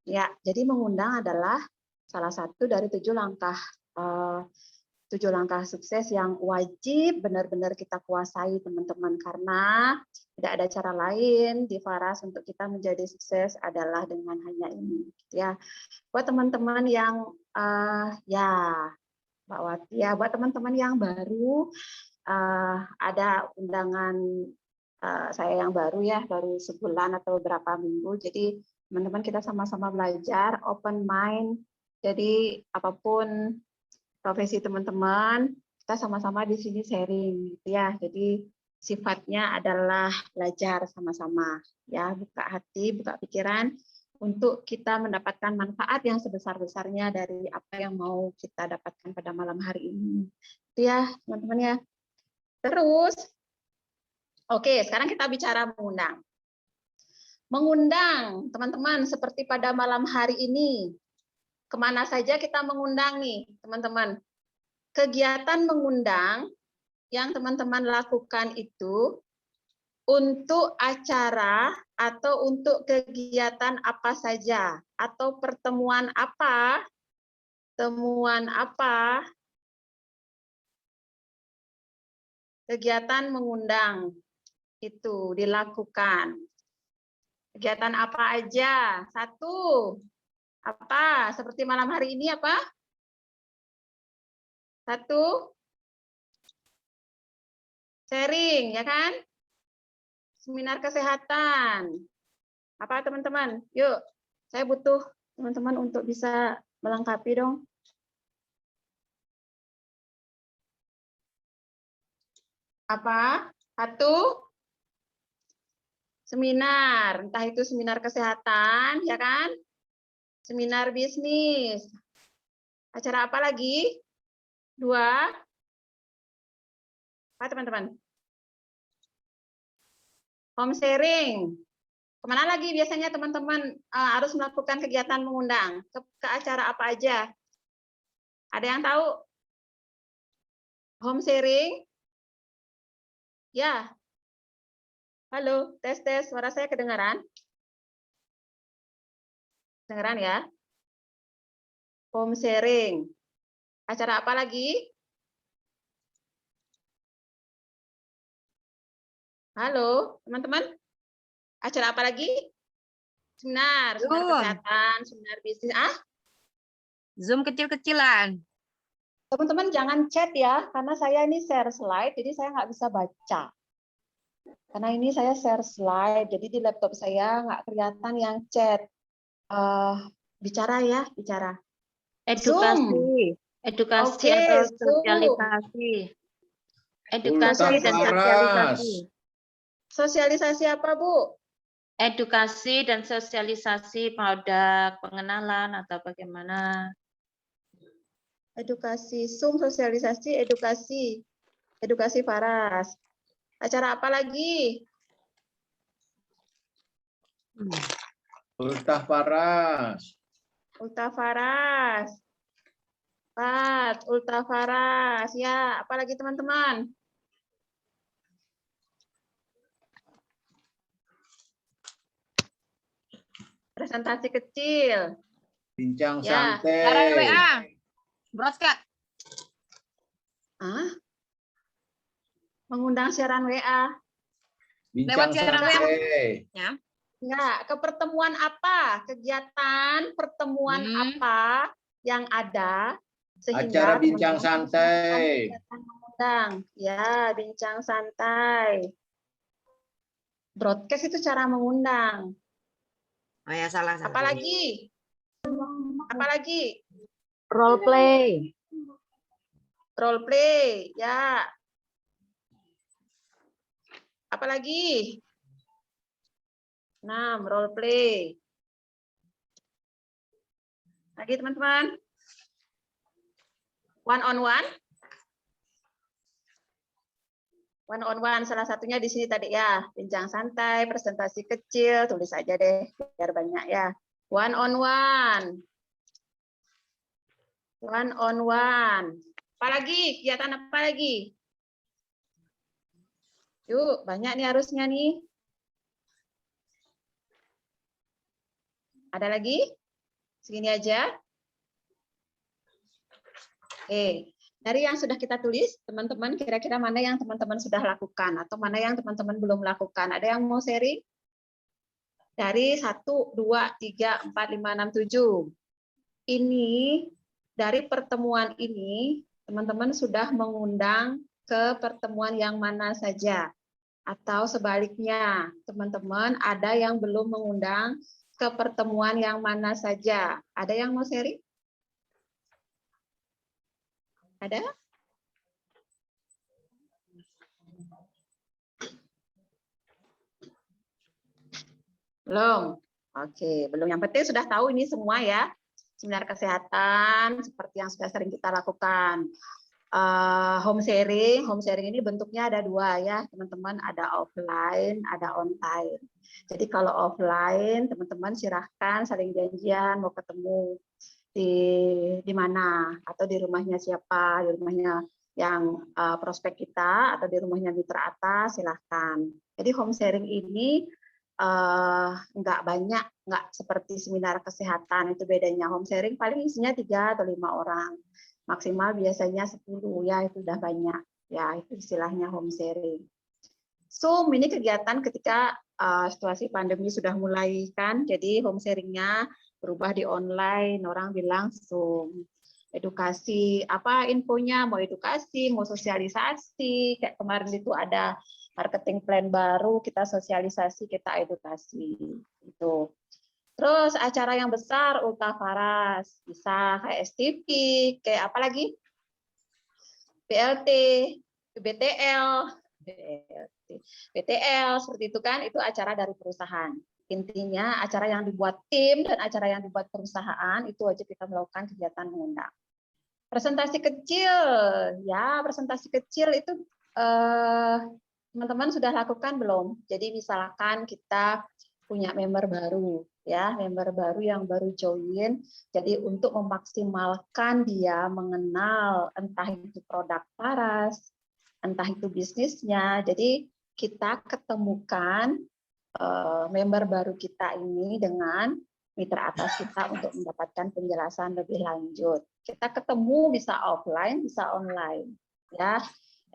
Ya, jadi mengundang adalah salah satu dari 7 langkah sukses yang wajib benar-benar kita kuasai, teman-teman, karena tidak ada cara lain di Faras untuk kita menjadi sukses adalah dengan hanya ini, ya. Buat teman-teman yang ya, Mbak Wati, ya, buat teman-teman yang baru, ada undangan saya yang baru ya, baru sebulan atau beberapa minggu. Jadi teman-teman kita sama-sama belajar, open mind. Jadi apapun profesi teman-teman, kita sama-sama di sini sharing, gitu ya. Jadi sifatnya adalah belajar sama-sama, ya, buka hati, buka pikiran untuk kita mendapatkan manfaat yang sebesar-besarnya dari apa yang mau kita dapatkan pada malam hari ini. Itu ya, teman-teman ya. Terus, oke, sekarang kita bicara mengundang. Mengundang, teman-teman, seperti pada malam hari ini. Kemana saja kita mengundang nih, teman-teman? Kegiatan mengundang yang teman-teman lakukan itu untuk acara atau untuk kegiatan apa saja, atau pertemuan apa, temuan apa, kegiatan mengundang itu dilakukan. Kegiatan apa aja? Satu, apa? Seperti malam hari ini apa? Satu, sharing, ya kan? Seminar kesehatan. Apa teman-teman? Yuk, saya butuh teman-teman untuk bisa melengkapi dong. Apa? Satu, seminar. Entah itu seminar kesehatan, ya kan? Seminar bisnis. Acara apa lagi? Dua. Apa teman-teman? Home sharing. Kemana lagi biasanya teman-teman harus melakukan kegiatan mengundang? Ke acara apa aja? Ada yang tahu? Home sharing? Ya. Halo, tes tes, suara saya kedengaran? Kedengaran ya? Home sharing. Acara apa lagi? Halo, teman-teman. Acara apa lagi? Seminar kesehatan, seminar bisnis. Zoom kecil-kecilan. Teman-teman jangan chat ya, karena saya ini share slide, jadi saya nggak bisa baca. Karena ini saya share slide, jadi di laptop saya nggak kelihatan yang chat. Bicara ya, bicara. Edukasi, Zoom. edukasi Oke, atau Zoom. sosialisasi. Edukasi dan Sosialisasi. sosialisasi. Sosialisasi apa, Bu? Edukasi dan sosialisasi produk, pengenalan atau bagaimana? Edukasi, Zoom, sosialisasi, edukasi. Edukasi Faras. Acara apa lagi? Ultah Faras. Ultah Faras. Ultah Faras. Ya, apalagi teman-teman? Presentasi kecil. Bincang Ya. santai. WA. Broadcast. Mengundang siaran WA. Bincang Lewat siaran WA. santai. Ya. Enggak, ke pertemuan apa? Kegiatan pertemuan apa yang ada sehingga Acara bincang santai. kegiatan mengundang. Ya, bincang santai. Broadcast itu cara mengundang. Oh ya, salah. Apalagi? Apalagi? Role play. Role play, ya. Apalagi? 6, role play. Lagi teman-teman? One on one? One on one, salah satunya di sini tadi ya. Bincang santai, presentasi kecil, tulis aja deh, biar banyak ya. One on one. One on one. Apalagi? Kegiatan apa lagi? Yuk, banyak nih harusnya nih. Ada lagi? Segini aja. Oke. Dari yang sudah kita tulis, teman-teman kira-kira mana yang teman-teman sudah lakukan atau mana yang teman-teman belum lakukan? Ada yang mau sharing? Dari 1, 2, 3, 4, 5, 6, 7. Ini dari pertemuan ini, teman-teman sudah mengundang ke pertemuan yang mana saja. Atau sebaliknya, teman-teman ada yang belum mengundang ke pertemuan yang mana saja. Ada yang mau sharing? Ada? Belum? Oke, belum. Yang penting sudah tahu ini semua ya. Seminar kesehatan, seperti yang sudah sering kita lakukan. Home sharing ini bentuknya ada 2 ya, teman-teman. Ada offline, ada online. Jadi kalau offline, teman-teman silahkan saling janjian, mau ketemu di mana atau di rumahnya siapa, di rumahnya yang prospek kita atau di rumahnya mitra atas, silahkan. Jadi home sharing ini nggak banyak, nggak seperti seminar kesehatan, itu bedanya. Home sharing paling isinya 3 atau 5 orang, maksimal biasanya 10 ya, itu udah banyak ya, itu istilahnya home sharing. Zoom ini kegiatan ketika situasi pandemi sudah mulai kan, jadi home sharingnya berubah di online, orang bilang Zoom. Edukasi, apa infonya, mau edukasi, mau sosialisasi, kayak kemarin itu ada marketing plan baru, kita sosialisasi, kita edukasi. Itu. Terus acara yang besar, Ulta Faras, bisa kayak STV, kayak apa lagi? BLT, BTL, seperti itu kan, itu acara dari perusahaan. Intinya acara yang dibuat tim dan acara yang dibuat perusahaan itu wajib kita melakukan kegiatan mengundang. Presentasi kecil, ya presentasi kecil itu teman-teman sudah lakukan belum? Jadi misalkan kita punya member baru, ya member baru yang baru join. Jadi untuk memaksimalkan dia mengenal entah itu produk Faras, entah itu bisnisnya. Jadi kita ketemukan member baru kita ini dengan mitra atas kita untuk mendapatkan penjelasan lebih lanjut. Kita ketemu bisa offline, bisa online, ya.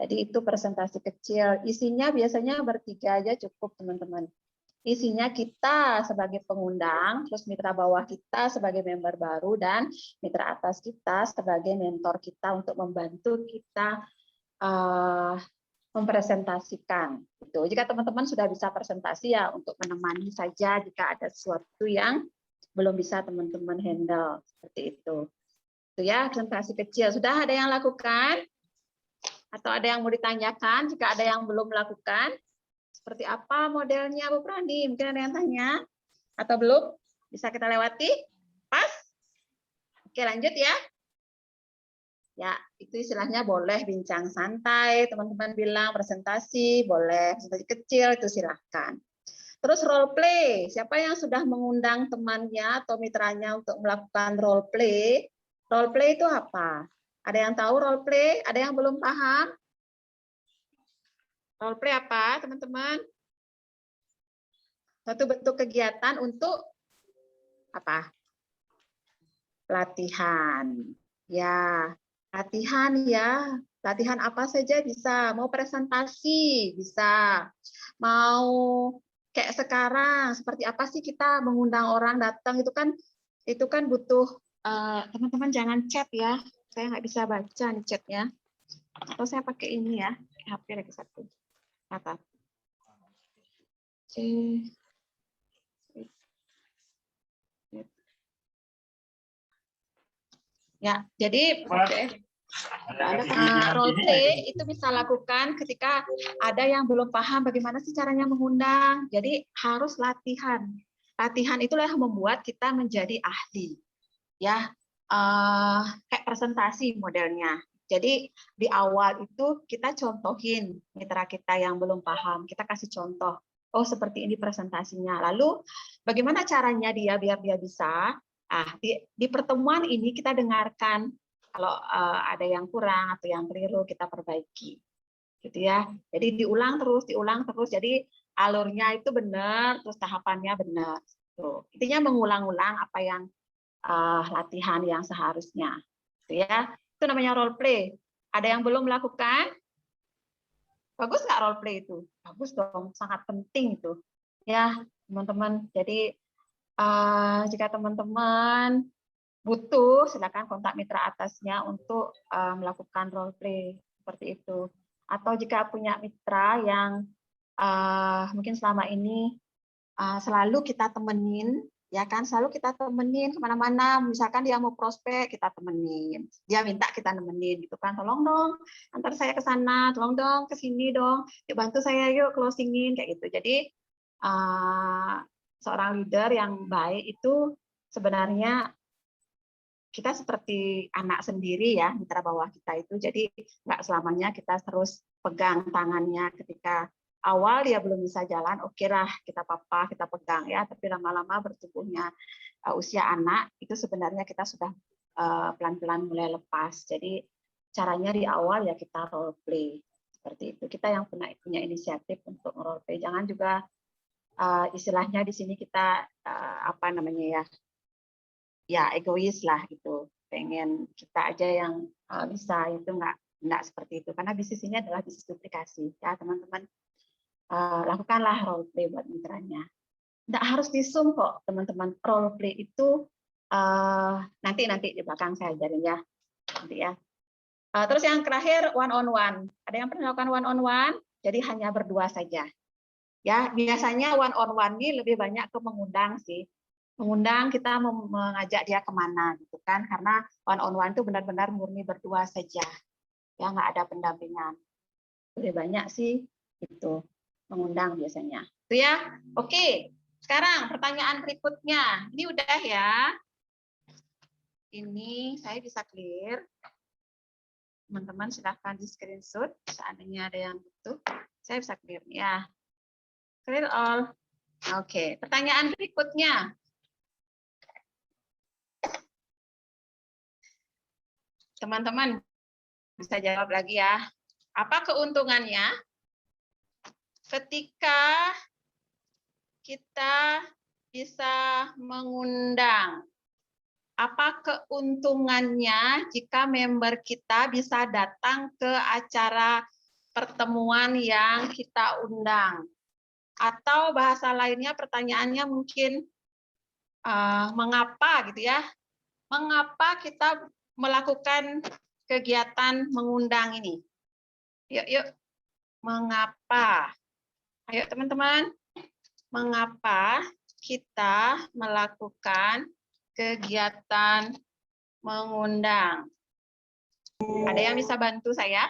Jadi itu presentasi kecil. Isinya biasanya bertiga aja cukup, teman-teman. Isinya kita sebagai pengundang, terus mitra bawah kita sebagai member baru, dan mitra atas kita sebagai mentor kita untuk membantu kita mempresentasikan. Gitu. Jika teman-teman sudah bisa presentasi ya untuk menemani saja jika ada sesuatu yang belum bisa teman-teman handle seperti itu. Itu ya presentasi kecil. Sudah ada yang lakukan? Atau ada yang mau ditanyakan? Jika ada yang belum melakukan, seperti apa modelnya Bu Prandi? Mungkin ada yang tanya atau belum? Bisa kita lewati? Pas? Oke, lanjut ya. Ya, itu istilahnya boleh bincang santai, teman-teman bilang presentasi, boleh presentasi kecil, itu silahkan. Terus role play, siapa yang sudah mengundang temannya atau mitranya untuk melakukan role play? Role play itu apa? Ada yang tahu role play? Ada yang belum paham? Role play apa, teman-teman? Suatu bentuk kegiatan untuk apa? Pelatihan. Ya, latihan ya, latihan apa saja bisa, mau presentasi bisa, mau kayak sekarang seperti apa sih kita mengundang orang datang itu kan butuh teman-teman jangan chat ya, saya nggak bisa baca nih chatnya, atau saya pakai ini ya, HP lagi satu kata. Ya, jadi role play itu bisa lakukan ketika ada yang belum paham bagaimana sih caranya mengundang. Jadi harus latihan. Latihan itulah yang membuat kita menjadi ahli. Ya, kayak presentasi modelnya. Jadi di awal itu kita contohin mitra kita yang belum paham. Kita kasih contoh. Oh, seperti ini presentasinya. Lalu bagaimana caranya dia biar dia bisa? Di pertemuan ini kita dengarkan kalau ada yang kurang atau yang keliru kita perbaiki, gitu ya. Jadi diulang terus. Jadi alurnya itu benar, terus tahapannya benar. Tuh. Intinya mengulang-ulang apa yang latihan yang seharusnya. Gitu ya. Itu namanya role play. Ada yang belum melakukan? Bagus nggak role play itu? Bagus dong, sangat penting itu. Ya, teman-teman. Jadi jika teman-teman butuh, silakan kontak mitra atasnya untuk melakukan role play seperti itu. Atau jika punya mitra yang mungkin selama ini selalu kita temenin, ya kan, selalu kita temenin kemana-mana, misalkan dia mau prospek, kita temenin, dia minta kita nemenin, gitu kan, tolong dong, antar saya ke sana, tolong dong ke sini dong, yuk bantu saya yuk closingin, kayak gitu. Jadi seorang leader yang baik itu sebenarnya kita seperti anak sendiri ya, mitra bawah kita itu, jadi nggak selamanya kita terus pegang tangannya ketika awal dia belum bisa jalan, oke lah kita papa, kita pegang ya, tapi lama-lama bertumbuhnya usia anak itu sebenarnya kita sudah pelan-pelan mulai lepas. Jadi caranya di awal ya kita role play seperti itu. Kita yang punya inisiatif untuk role play. Jangan juga istilahnya di sini kita apa namanya ya egois lah gitu. Pengen kita aja yang bisa, itu nggak seperti itu. Karena bisnis ini adalah bisnis duplikasi ya teman-teman. Lakukanlah role play buat mitranya. Nggak harus di Zoom kok, teman-teman. Role play itu nanti di belakang saya ajarin ya. Nanti ya. Terus yang terakhir one on one. Ada yang pernah melakukan one on one? Jadi hanya berdua saja. Ya, biasanya one on one ini lebih banyak ke mengundang sih. Mengundang, kita mengajak dia kemana gitu kan? Karena one on one itu benar-benar murni berdua saja. Ya, nggak ada pendampingan. Lebih banyak sih itu. Mengundang biasanya. Itu ya. Oke. Sekarang pertanyaan berikutnya. Ini udah ya. Ini saya bisa clear. Teman-teman silahkan di screenshot. Seandainya ada yang butuh. Saya bisa clear ya. Clear all. Oke. Pertanyaan berikutnya. Teman-teman bisa jawab lagi ya. Apa keuntungannya ketika kita bisa mengundang? Apa keuntungannya jika member kita bisa datang ke acara pertemuan yang kita undang? Atau bahasa lainnya pertanyaannya mungkin mengapa gitu ya? Mengapa kita melakukan kegiatan mengundang ini? Yuk. Mengapa? Ayo teman-teman, mengapa kita melakukan kegiatan mengundang? Ada yang bisa bantu saya?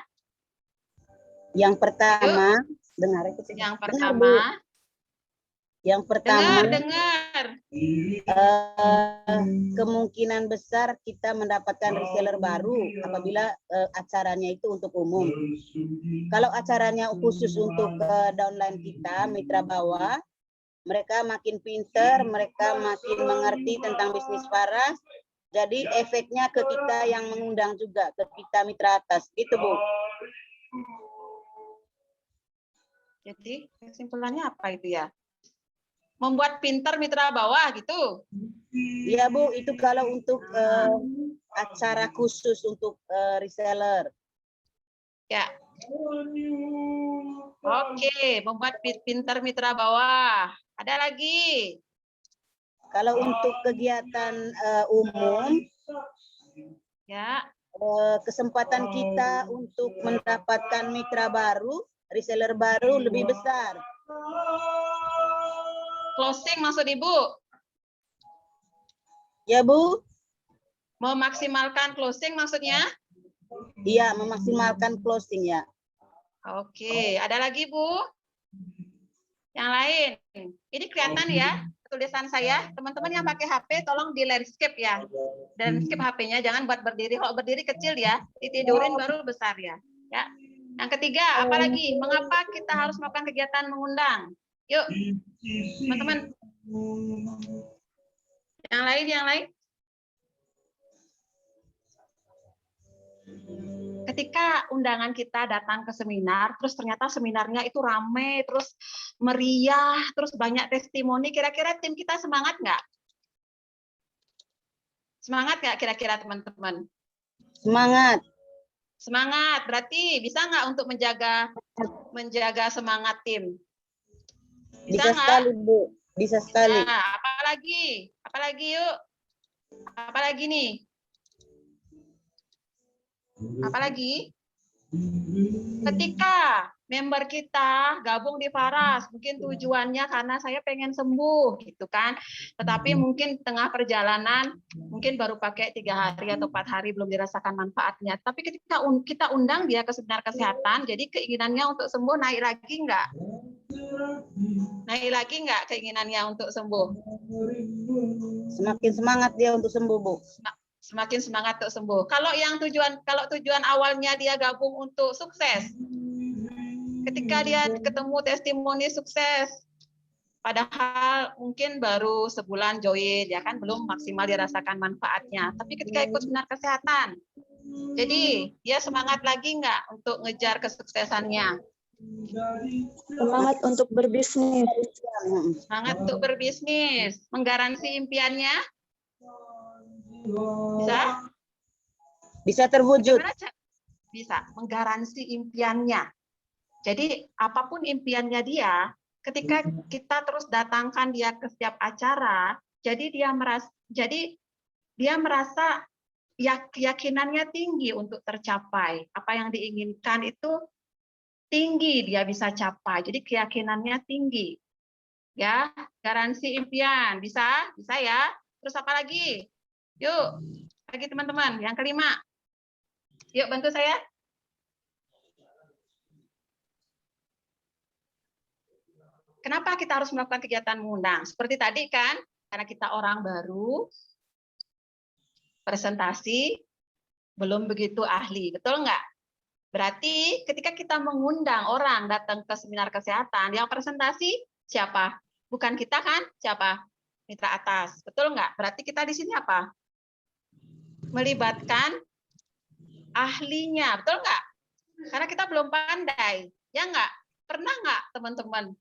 Yang pertama, dengar itu. Yang pertama, dengar. Kemungkinan besar kita mendapatkan reseller baru apabila acaranya itu untuk umum. Kalau acaranya khusus untuk downline kita, mitra bawah, mereka makin pinter, mereka makin mengerti tentang bisnis Faras. Jadi efeknya ke kita yang mengundang juga, ke kita mitra atas. Gitu, Bu. Jadi kesimpulannya apa itu ya? Membuat pinter mitra bawah gitu? Iya, Bu. Itu kalau untuk acara khusus untuk reseller. Ya. Oke, membuat pinter mitra bawah. Ada lagi? Kalau untuk kegiatan umum, Ya. kesempatan kita untuk mendapatkan mitra baru, reseller baru lebih besar. Closing maksud Ibu? Ya, Bu? Memaksimalkan closing maksudnya? Iya, memaksimalkan closing ya. Oke, ada lagi Bu? Yang lain? Ini kelihatan ya tulisan saya. Teman-teman yang pakai HP tolong di landscape ya. Di landscape HP-nya, jangan buat berdiri. Kalau berdiri kecil ya, ditidurin baru besar ya. Ya. Yang ketiga, apa lagi? Mengapa kita harus melakukan kegiatan mengundang? Yuk, teman-teman. Yang lain. Ketika undangan kita datang ke seminar, terus ternyata seminarnya itu ramai, terus meriah, terus banyak testimoni, kira-kira tim kita semangat nggak? Semangat nggak kira-kira teman-teman? Semangat. Semangat, berarti bisa nggak untuk menjaga semangat tim? Bisa Bisa nggak? sekali, Bu. Bisa sekali. Nah, apalagi? Apalagi yuk? Apalagi nih? Apalagi? Ketika member kita gabung di Faras, mungkin tujuannya karena saya pengen sembuh, gitu kan. Tetapi mungkin tengah perjalanan, mungkin baru pakai 3 hari atau 4 hari belum dirasakan manfaatnya. Tapi ketika kita undang dia ke seminar kesehatan, jadi keinginannya untuk sembuh naik lagi nggak? Naik lagi nggak keinginannya untuk sembuh? Semakin semangat dia untuk sembuh, Bu. Semakin semangat untuk sembuh. Kalau tujuan awalnya dia gabung untuk sukses, ketika dia ketemu testimoni sukses, padahal mungkin baru sebulan join, ya kan belum maksimal dirasakan manfaatnya. Tapi ketika ikut seminar kesehatan, jadi dia semangat lagi nggak untuk ngejar kesuksesannya? Semangat untuk berbisnis. Semangat untuk berbisnis, menggaransi impiannya. Bisa? Bisa terwujud. Bisa, menggaransi impiannya. Jadi apapun impiannya dia, ketika kita terus datangkan dia ke setiap acara, jadi dia merasa keyakinannya tinggi untuk tercapai. Apa yang diinginkan itu tinggi dia bisa capai. Jadi keyakinannya tinggi. Ya, garansi impian. Bisa ya. Terus apa lagi? Yuk, lagi teman-teman. Yang kelima. Yuk bantu saya. Kenapa kita harus melakukan kegiatan mengundang? Seperti tadi kan, karena kita orang baru, presentasi, belum begitu ahli. Betul nggak? Berarti ketika kita mengundang orang datang ke seminar kesehatan, yang presentasi siapa? Bukan kita kan? Siapa? Mitra atas. Betul nggak? Berarti kita di sini apa? Melibatkan ahlinya. Betul nggak? Karena kita belum pandai. Ya nggak? Pernah nggak teman-teman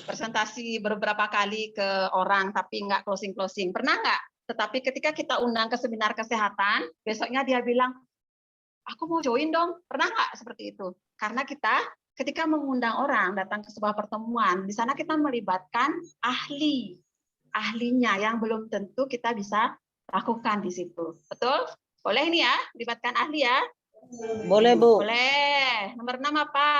presentasi beberapa kali ke orang tapi nggak closing? Pernah nggak? Tetapi ketika kita undang ke seminar kesehatan, besoknya dia bilang, aku mau join dong. Pernah nggak seperti itu? Karena kita ketika mengundang orang datang ke sebuah pertemuan, di sana kita melibatkan ahlinya yang belum tentu kita bisa lakukan di situ. Betul? Boleh ini ya, libatkan ahli ya? Boleh, Bu. Boleh. Nomor 6 apa?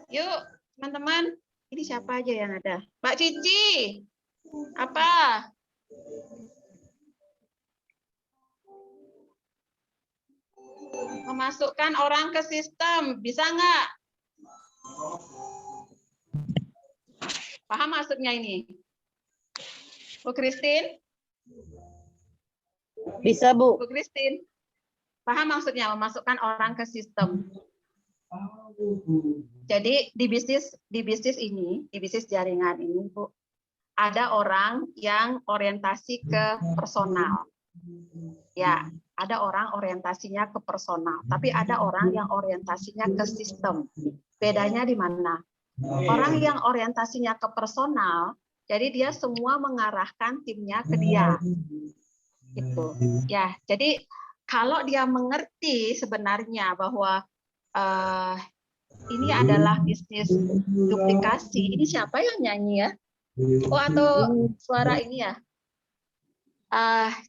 Yuk, teman-teman. Ini siapa aja yang ada? Mbak Cici. Apa? Memasukkan orang ke sistem. Bisa nggak? Paham maksudnya ini? Bu Christine? Bisa, Bu. Bu Christine? Paham maksudnya memasukkan orang ke sistem? Jadi di bisnis ini, di bisnis jaringan ini, Bu, ada orang yang orientasi ke personal. Ya, ada orang orientasinya ke personal, tapi ada orang yang orientasinya ke sistem. Bedanya di mana? Orang yang orientasinya ke personal, jadi dia semua mengarahkan timnya ke dia. Gitu. Ya, jadi kalau dia mengerti sebenarnya bahwa ini adalah bisnis duplikasi. Ini siapa yang nyanyi ya? Oh, atau suara ini ya?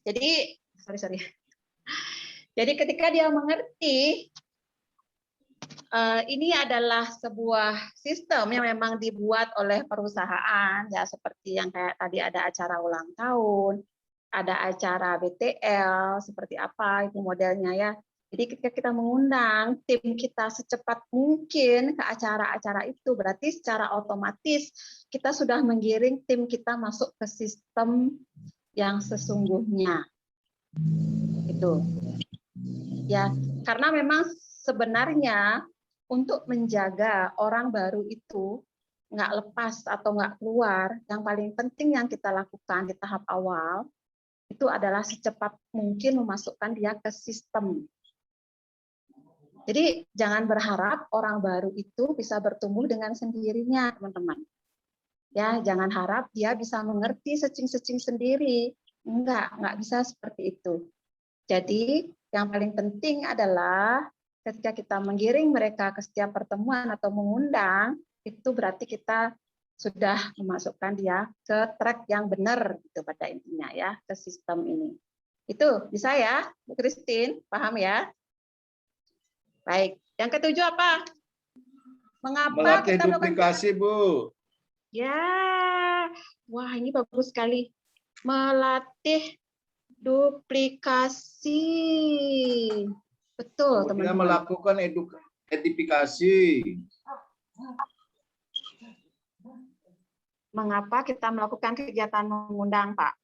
Jadi sorry. Jadi ketika dia mengerti ini adalah sebuah sistem yang memang dibuat oleh perusahaan, ya seperti yang kayak tadi ada acara ulang tahun, ada acara BTL, seperti apa itu modelnya ya. Jadi ketika kita mengundang tim kita secepat mungkin ke acara-acara itu, berarti secara otomatis kita sudah menggiring tim kita masuk ke sistem yang sesungguhnya. Itu. Ya, karena memang sebenarnya untuk menjaga orang baru itu nggak lepas atau nggak keluar, yang paling penting yang kita lakukan di tahap awal itu adalah secepat mungkin memasukkan dia ke sistem. Jadi jangan berharap orang baru itu bisa bertumbuh dengan sendirinya, teman-teman. Ya, jangan harap dia bisa mengerti secing-secing sendiri. Enggak bisa seperti itu. Jadi, yang paling penting adalah ketika kita menggiring mereka ke setiap pertemuan atau mengundang, itu berarti kita sudah memasukkan dia ke track yang benar itu pada intinya ya, ke sistem ini. Itu bisa ya, Bu Christine, paham ya? Baik. Yang ketujuh apa? Mengapa Melatih kita melakukan duplikasi, Bu. Ya, wah ini bagus sekali. Melatih duplikasi. Betul, Kemudian teman-teman. melakukan edifikasi. Mengapa kita melakukan kegiatan mengundang, Pak?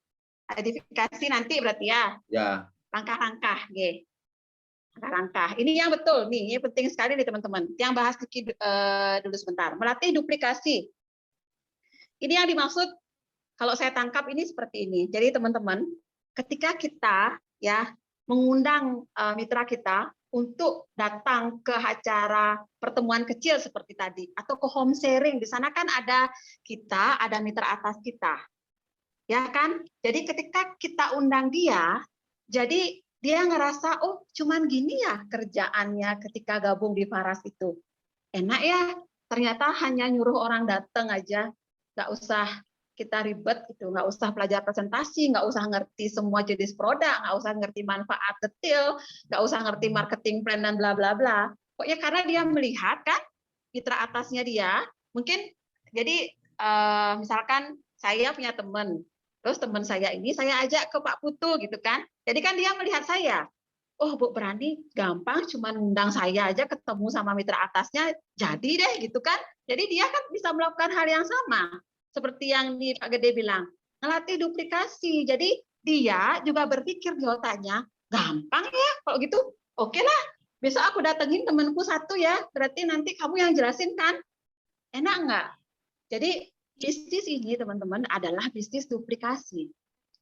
Edifikasi nanti berarti ya. Ya. Langkah-langkah, G. Langkah-langkah. Ini yang betul nih, ini penting sekali nih teman-teman. Yang bahas dulu sebentar. Melatih duplikasi. Ini yang dimaksud kalau saya tangkap ini seperti ini. Jadi teman-teman, ketika kita ya mengundang mitra kita untuk datang ke acara pertemuan kecil seperti tadi atau ke home sharing, di sana kan ada kita, ada mitra atas kita. Ya kan? Jadi ketika kita undang dia, jadi dia ngerasa oh cuman gini ya kerjaannya ketika gabung di Faras itu. Enak ya, ternyata hanya nyuruh orang datang aja. Nggak usah kita ribet gitu, nggak usah belajar presentasi, nggak usah ngerti semua jenis produk, nggak usah ngerti manfaat detail, nggak usah ngerti marketing plan dan bla bla bla. Pokoknya karena dia melihat kan mitra atasnya dia, mungkin jadi misalkan saya punya teman, terus teman saya ini saya ajak ke Pak Putu gitu kan, jadi kan dia melihat saya. Oh, Bu Berani gampang cuman undang saya aja ketemu sama mitra atasnya jadi deh gitu kan. Jadi dia kan bisa melakukan hal yang sama. Seperti yang di Pak Gede bilang, ngelatih duplikasi. Jadi dia juga berpikir di otaknya, gampang ya kalau gitu. Oke lah, besok aku datengin temanku satu ya. Berarti nanti kamu yang jelasin kan. Enak nggak? Jadi bisnis ini teman-teman adalah bisnis duplikasi.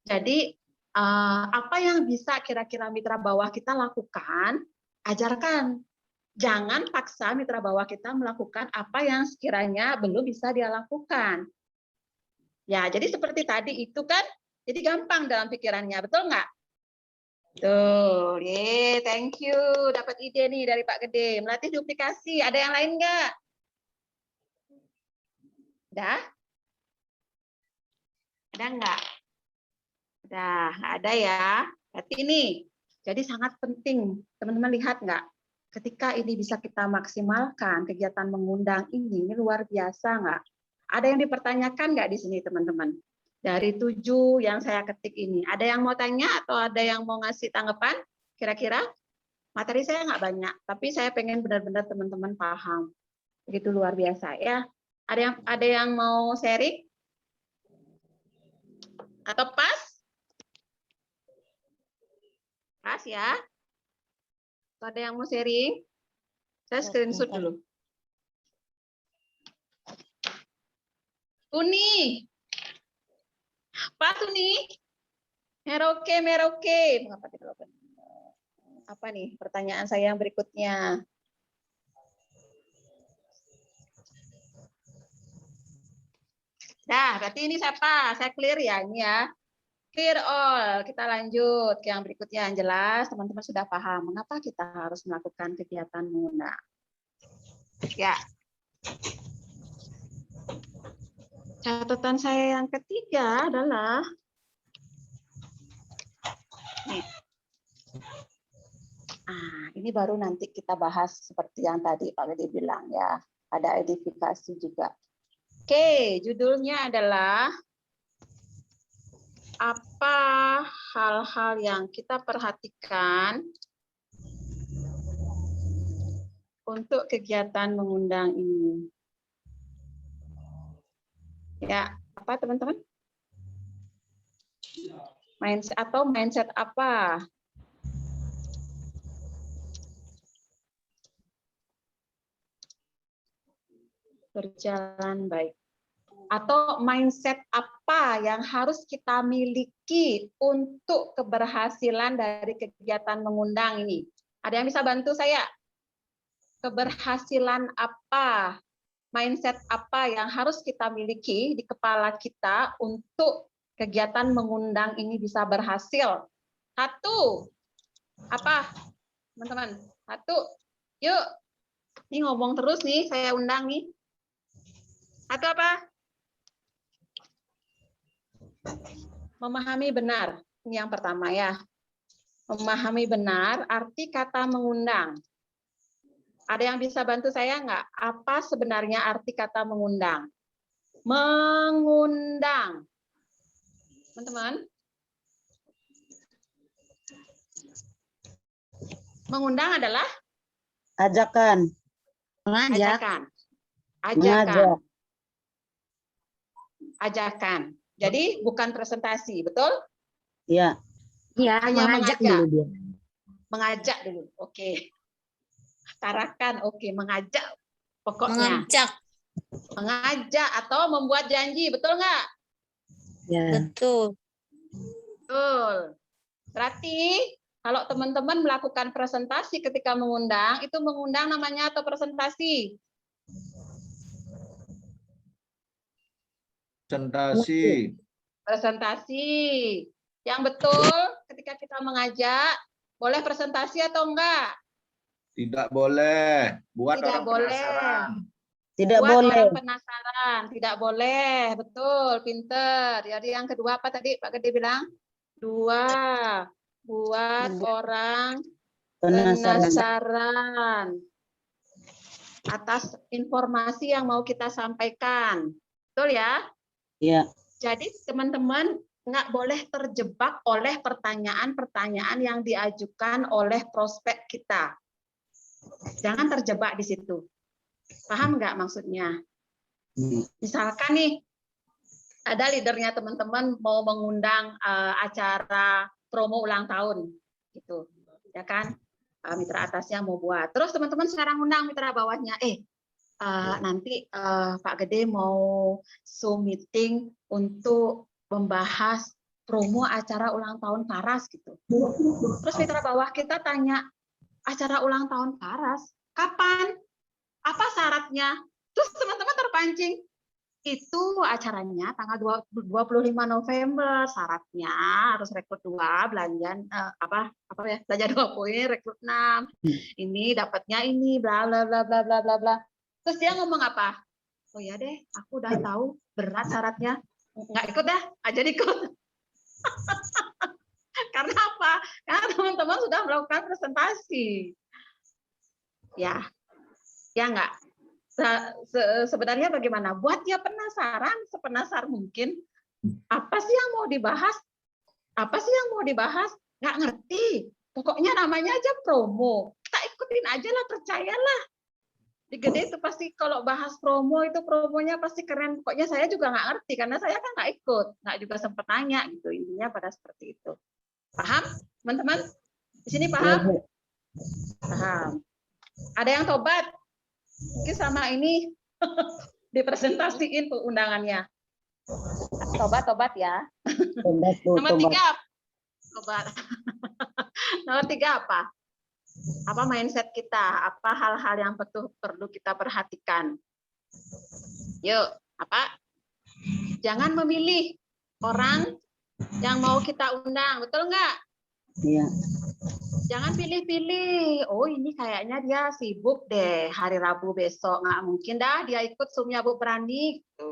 Jadi apa yang bisa kira-kira mitra bawah kita lakukan, ajarkan. Jangan paksa mitra bawah kita melakukan apa yang sekiranya belum bisa dia lakukan. Ya, jadi seperti tadi itu kan, jadi gampang dalam pikirannya, betul nggak? Betul, thank you. Dapat ide nih dari Pak Gede. Melatih duplikasi, ada yang lain nggak? Udah? Ada nggak? Nah, nggak ada ya. Berarti ini, jadi sangat penting. Teman-teman lihat nggak? Ketika ini bisa kita maksimalkan, kegiatan mengundang ini luar biasa nggak? Ada yang dipertanyakan nggak di sini, teman-teman? Dari 7 yang saya ketik ini, ada yang mau tanya atau ada yang mau ngasih tanggapan? Kira-kira? Materi saya nggak banyak, tapi saya pengen benar-benar teman-teman paham. Begitu luar biasa ya. Ada yang mau sharing? Atau pas? Pas ya. Ada yang mau sharing? Saya screenshot dulu. Tuni. Apa Tuni? Meroke. Apa nih pertanyaan saya yang berikutnya? Nah, berarti ini siapa? Saya clear ya ini ya. Clear all. Kita lanjut ke yang berikutnya. Yang jelas teman-teman sudah paham mengapa kita harus melakukan kegiatan mengundang. Ya. Catatan saya yang ketiga adalah nih. Ini baru nanti kita bahas seperti yang tadi Pak Gede bilang ya. Ada edifikasi juga. Oke, judulnya adalah apa hal-hal yang kita perhatikan untuk kegiatan mengundang ini. Ya, apa teman-teman? Mindset apa? Berjalan baik. Atau mindset apa yang harus kita miliki untuk keberhasilan dari kegiatan mengundang ini? Ada yang bisa bantu saya? Keberhasilan apa mindset apa yang harus kita miliki di kepala kita untuk kegiatan mengundang ini bisa berhasil? Satu, apa teman-teman? Satu, yuk. Ini ngomong terus nih, saya undang nih. Satu apa? Memahami benar. Ini yang pertama ya. Memahami benar arti kata mengundang. Ada yang bisa bantu saya nggak? Apa sebenarnya arti kata mengundang? Mengundang. Teman-teman. Mengundang adalah? Ajakan. Ajakan. Mengajak. Ajakan. Jadi bukan presentasi, betul? Ya. Iya, Hanya mengajak mengajak. dulu dia. Mengajak dulu. Oke. Tarakan, oke. Mengajak pokoknya. Mengajak atau membuat janji, betul nggak? Ya. Betul. Betul. Berarti kalau teman-teman melakukan presentasi ketika mengundang, itu mengundang namanya atau presentasi? Presentasi. Presentasi. Yang betul ketika kita mengajak, boleh presentasi atau enggak? Tidak boleh. Buat Tidak orang boleh. penasaran. Tidak Buat boleh. orang penasaran, tidak boleh. Betul, pinter. Jadi yang kedua apa tadi Pak Gede bilang? Dua, buat orang penasaran atas informasi yang mau kita sampaikan. Betul ya? Ya. Jadi teman-teman nggak boleh terjebak oleh pertanyaan-pertanyaan yang diajukan oleh prospek kita. Jangan terjebak di situ. Paham nggak maksudnya? Misalkan nih, ada leadernya teman-teman mau mengundang acara promo ulang tahun, gitu, ya kan? Mitra atasnya mau buat. Terus teman-teman sekarang undang mitra bawahnya, nanti Pak Gede mau Zoom meeting untuk membahas promo acara ulang tahun Paras, gitu. Terus mitra bawah kita tanya, acara ulang tahun Paras, kapan? Apa syaratnya? Terus teman-teman terpancing, itu acaranya tanggal 25 November, syaratnya harus rekrut 2, belanja belanja 2 poin, rekrut 6. Ini dapatnya ini, bla bla bla bla bla bla bla. Terus dia ngomong apa? Oh ya deh, aku udah tahu berat syaratnya. Nggak ikut dah, aja ikut. Karena apa? Karena teman-teman sudah melakukan presentasi. Ya nggak. Sebenarnya bagaimana? Buat dia penasaran, sepenasaran mungkin. Apa sih yang mau dibahas? Apa sih yang mau dibahas? Nggak ngerti. Pokoknya namanya aja promo. Kita ikutin aja lah, percayalah. Di Gede itu pasti kalau bahas promo itu promonya pasti keren. Pokoknya saya juga nggak ngerti karena saya kan nggak ikut, nggak juga sempat tanya gitu. Intinya pada seperti itu. Paham, teman-teman? Di sini paham? Paham. Ada yang tobat? Mungkin sama ini dipresentasiin tuh undangannya. Tobat ya. Nomor 3, tobat. Nomor 3 apa? Apa mindset kita? Apa hal-hal yang perlu kita perhatikan? Yuk, apa? Jangan memilih orang yang mau kita undang, betul nggak? Iya. Jangan pilih-pilih. Oh ini kayaknya dia sibuk deh hari Rabu besok. Nggak mungkin dah dia ikut Zoom-nya Bu Prani. Gitu.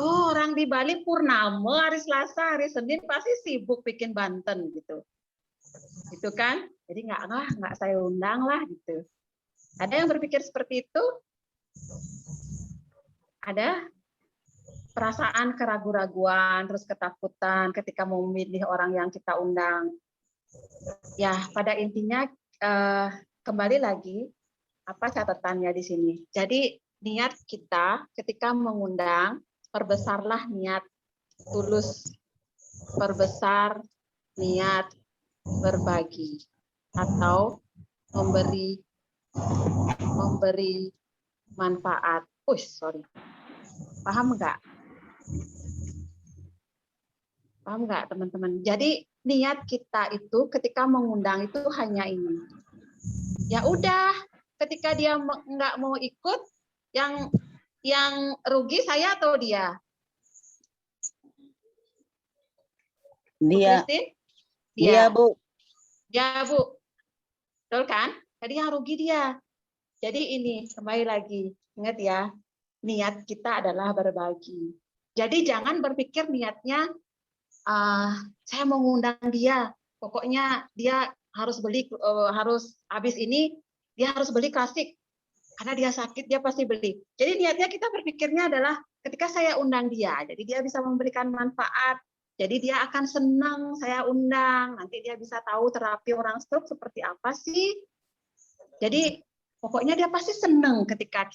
Oh orang di Bali purnama hari Selasa, hari Senin pasti sibuk bikin Banten gitu. Gitu kan? Jadi nggak saya undang lah gitu. Ada yang berpikir seperti itu? Ada perasaan keraguan-raguan, terus ketakutan ketika mau memilih orang yang kita undang. Ya, pada intinya kembali lagi apa catatannya di sini. Jadi niat kita ketika mengundang, perbesarlah niat tulus, perbesar niat berbagi atau memberi manfaat. Paham nggak? Paham nggak teman-teman? Jadi niat kita itu ketika mengundang itu hanya ini. Ya udah, ketika dia nggak mau ikut, yang Yang rugi saya atau dia? Bu Dia, Christine? dia Bu. Ya, Bu. Betul kan? Tadi yang rugi dia. Jadi ini, kembali lagi. Ingat ya, niat kita adalah berbagi. Jadi jangan berpikir niatnya, saya mau ngundang dia. Pokoknya dia harus beli, harus habis ini, dia harus beli klasik. Karena dia sakit, dia pasti beli. Jadi niatnya kita berpikirnya adalah ketika saya undang dia, jadi dia bisa memberikan manfaat. Jadi dia akan senang saya undang. Nanti dia bisa tahu terapi orang stroke seperti apa sih. Jadi pokoknya dia pasti senang ketika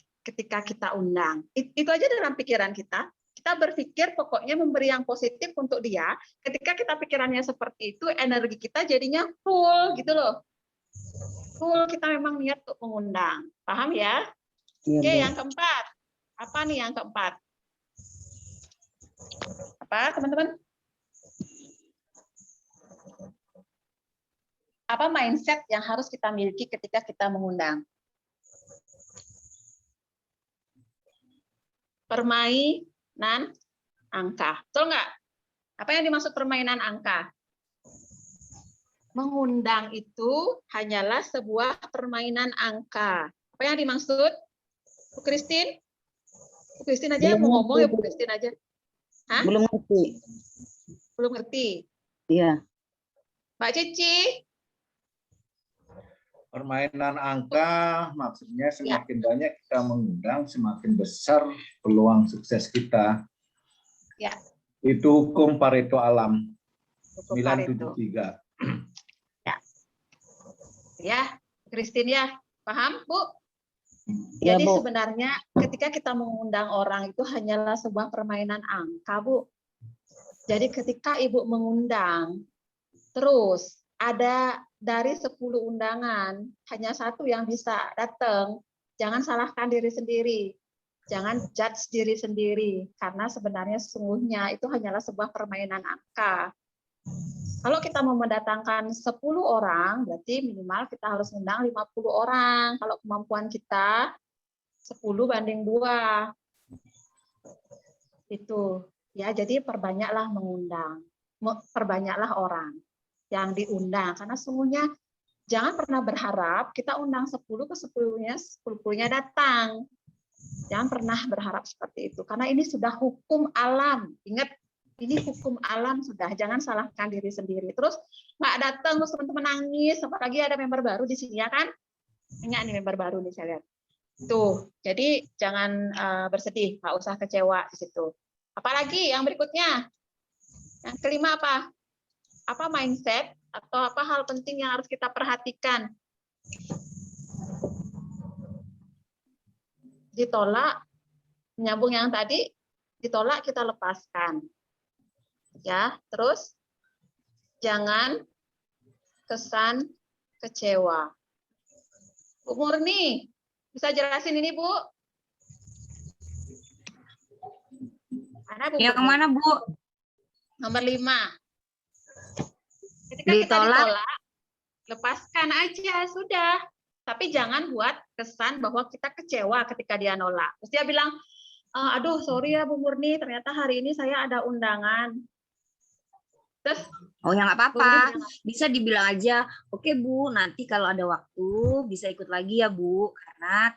kita undang. Itu aja dalam pikiran kita. Kita berpikir pokoknya memberi yang positif untuk dia. Ketika kita pikirannya seperti itu, energi kita jadinya full gitu loh. Full, kita memang niat untuk mengundang. Paham ya? Iya, Oke, Bu. yang keempat. Apa nih yang keempat? Apa, teman-teman? Apa mindset yang harus kita miliki ketika kita mengundang? Permainan angka. Betul nggak? Apa yang dimaksud permainan angka? Mengundang itu hanyalah sebuah permainan angka. Apa yang dimaksud? Bu Christine? Bu Christine aja yang mau ngomong ya, Bu Christine aja. Hah? Belum ngerti. Belum ngerti. Iya. Mbak Cici? Permainan angka maksudnya semakin banyak kita mengundang, semakin besar peluang sukses kita. Ya. Itu hukum Pareto alam. Hukum Pareto. 973. Ya, Christine ya. Paham, Bu? Ya, Jadi Bu. sebenarnya ketika kita mengundang orang itu hanyalah sebuah permainan angka, Bu. Jadi ketika Ibu mengundang, terus ada dari 10 undangan, hanya satu yang bisa datang, jangan salahkan diri sendiri. Jangan judge diri sendiri, karena sebenarnya sesungguhnya itu hanyalah sebuah permainan angka. Kalau kita mau mendatangkan 10 orang, berarti minimal kita harus undang 50 orang. Kalau kemampuan kita 10:2. Itu. Ya, jadi perbanyaklah mengundang. Perbanyaklah orang yang diundang, karena sesungguhnya jangan pernah berharap kita undang 10 ke 10-nya datang. Jangan pernah berharap seperti itu, karena ini sudah hukum alam. Ingat, ini hukum alam sudah. Jangan salahkan diri sendiri. Terus nggak datang, terus teman-teman nangis. Apalagi ada member baru di sini ya kan? Banyak nih member baru nih saya lihat. Tuh, jadi jangan bersedih, nggak usah kecewa di situ. Apalagi yang berikutnya, yang kelima apa? Apa mindset atau apa hal penting yang harus kita perhatikan? Ditolak, menyambung yang tadi, ditolak kita lepaskan. Ya, terus jangan kesan kecewa. Bu Murni, bisa jelasin ini, Bu? Mana, Bu? Yang mana, Bu? Nomor 5. Ketika kita Ditolak. ditolak, lepaskan aja, sudah. Tapi jangan buat kesan bahwa kita kecewa ketika dia nolak. Terus dia bilang, aduh sorry ya Bu Murni, ternyata hari ini saya ada undangan. Terus, Oh ya nggak Bu Murni apa-apa. bilang, Bisa dibilang aja, oke Bu, nanti kalau ada waktu bisa ikut lagi ya Bu. Karena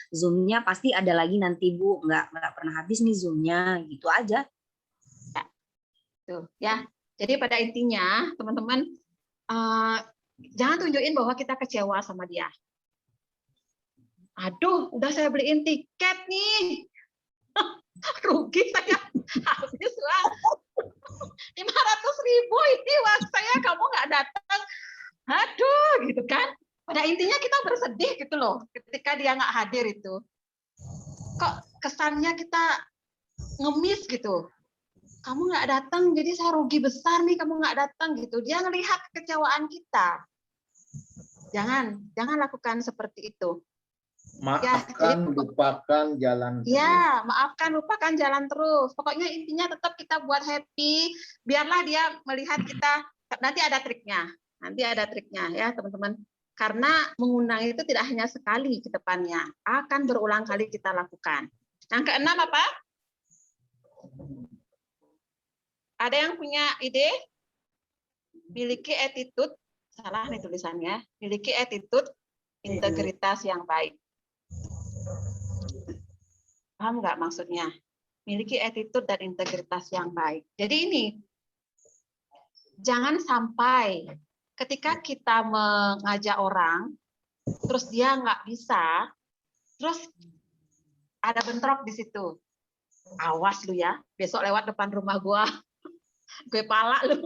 Zoom-nya pasti ada lagi nanti Bu. Nggak pernah habis nih Zoom-nya. Gitu aja. tuh, ya. Jadi pada intinya, teman-teman, jangan tunjukin bahwa kita kecewa sama dia. Aduh, udah saya beliin tiket nih. Rugi saya habis uang 500.000 ini uang saya, kamu nggak datang. Aduh, gitu kan. Pada intinya kita bersedih gitu loh ketika dia nggak hadir itu. Kok kesannya kita ngemis gitu. Kamu nggak datang, jadi saya rugi besar nih kamu nggak datang gitu. Dia ngelihat kekecewaan kita. Jangan lakukan seperti itu. Maafkan, lupakan, jalan terus. Ya, maafkan, lupakan, jalan terus. Pokoknya intinya tetap kita buat happy. Biarlah dia melihat kita. Nanti ada triknya. Nanti ada triknya ya teman-teman. Karena mengundang itu tidak hanya sekali ke depannya. Akan berulang kali kita lakukan. Yang keenam apa? Ada yang punya ide? Miliki attitude, salah nih tulisannya. Miliki attitude integritas yang baik. Paham nggak maksudnya? Miliki attitude dan integritas yang baik. Jadi ini, jangan sampai ketika kita mengajak orang, terus dia nggak bisa, terus ada bentrok di situ. Awas lu ya, besok lewat depan rumah gua, gue palak lu.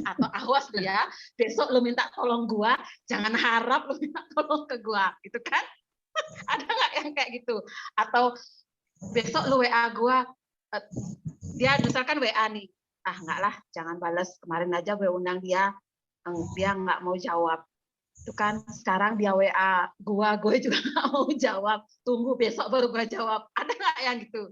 Atau awas lu ya, besok lu minta tolong gua, jangan harap lu minta tolong ke gua, gitu kan? Ada nggak yang kayak gitu? Atau besok lu WA gua, dia misalkan WA nih, ah enggak lah, jangan balas, kemarin aja gue undang dia nggak mau jawab. Itu kan sekarang dia WA gua, gue juga nggak mau jawab, tunggu besok baru gua jawab. Ada nggak yang gitu?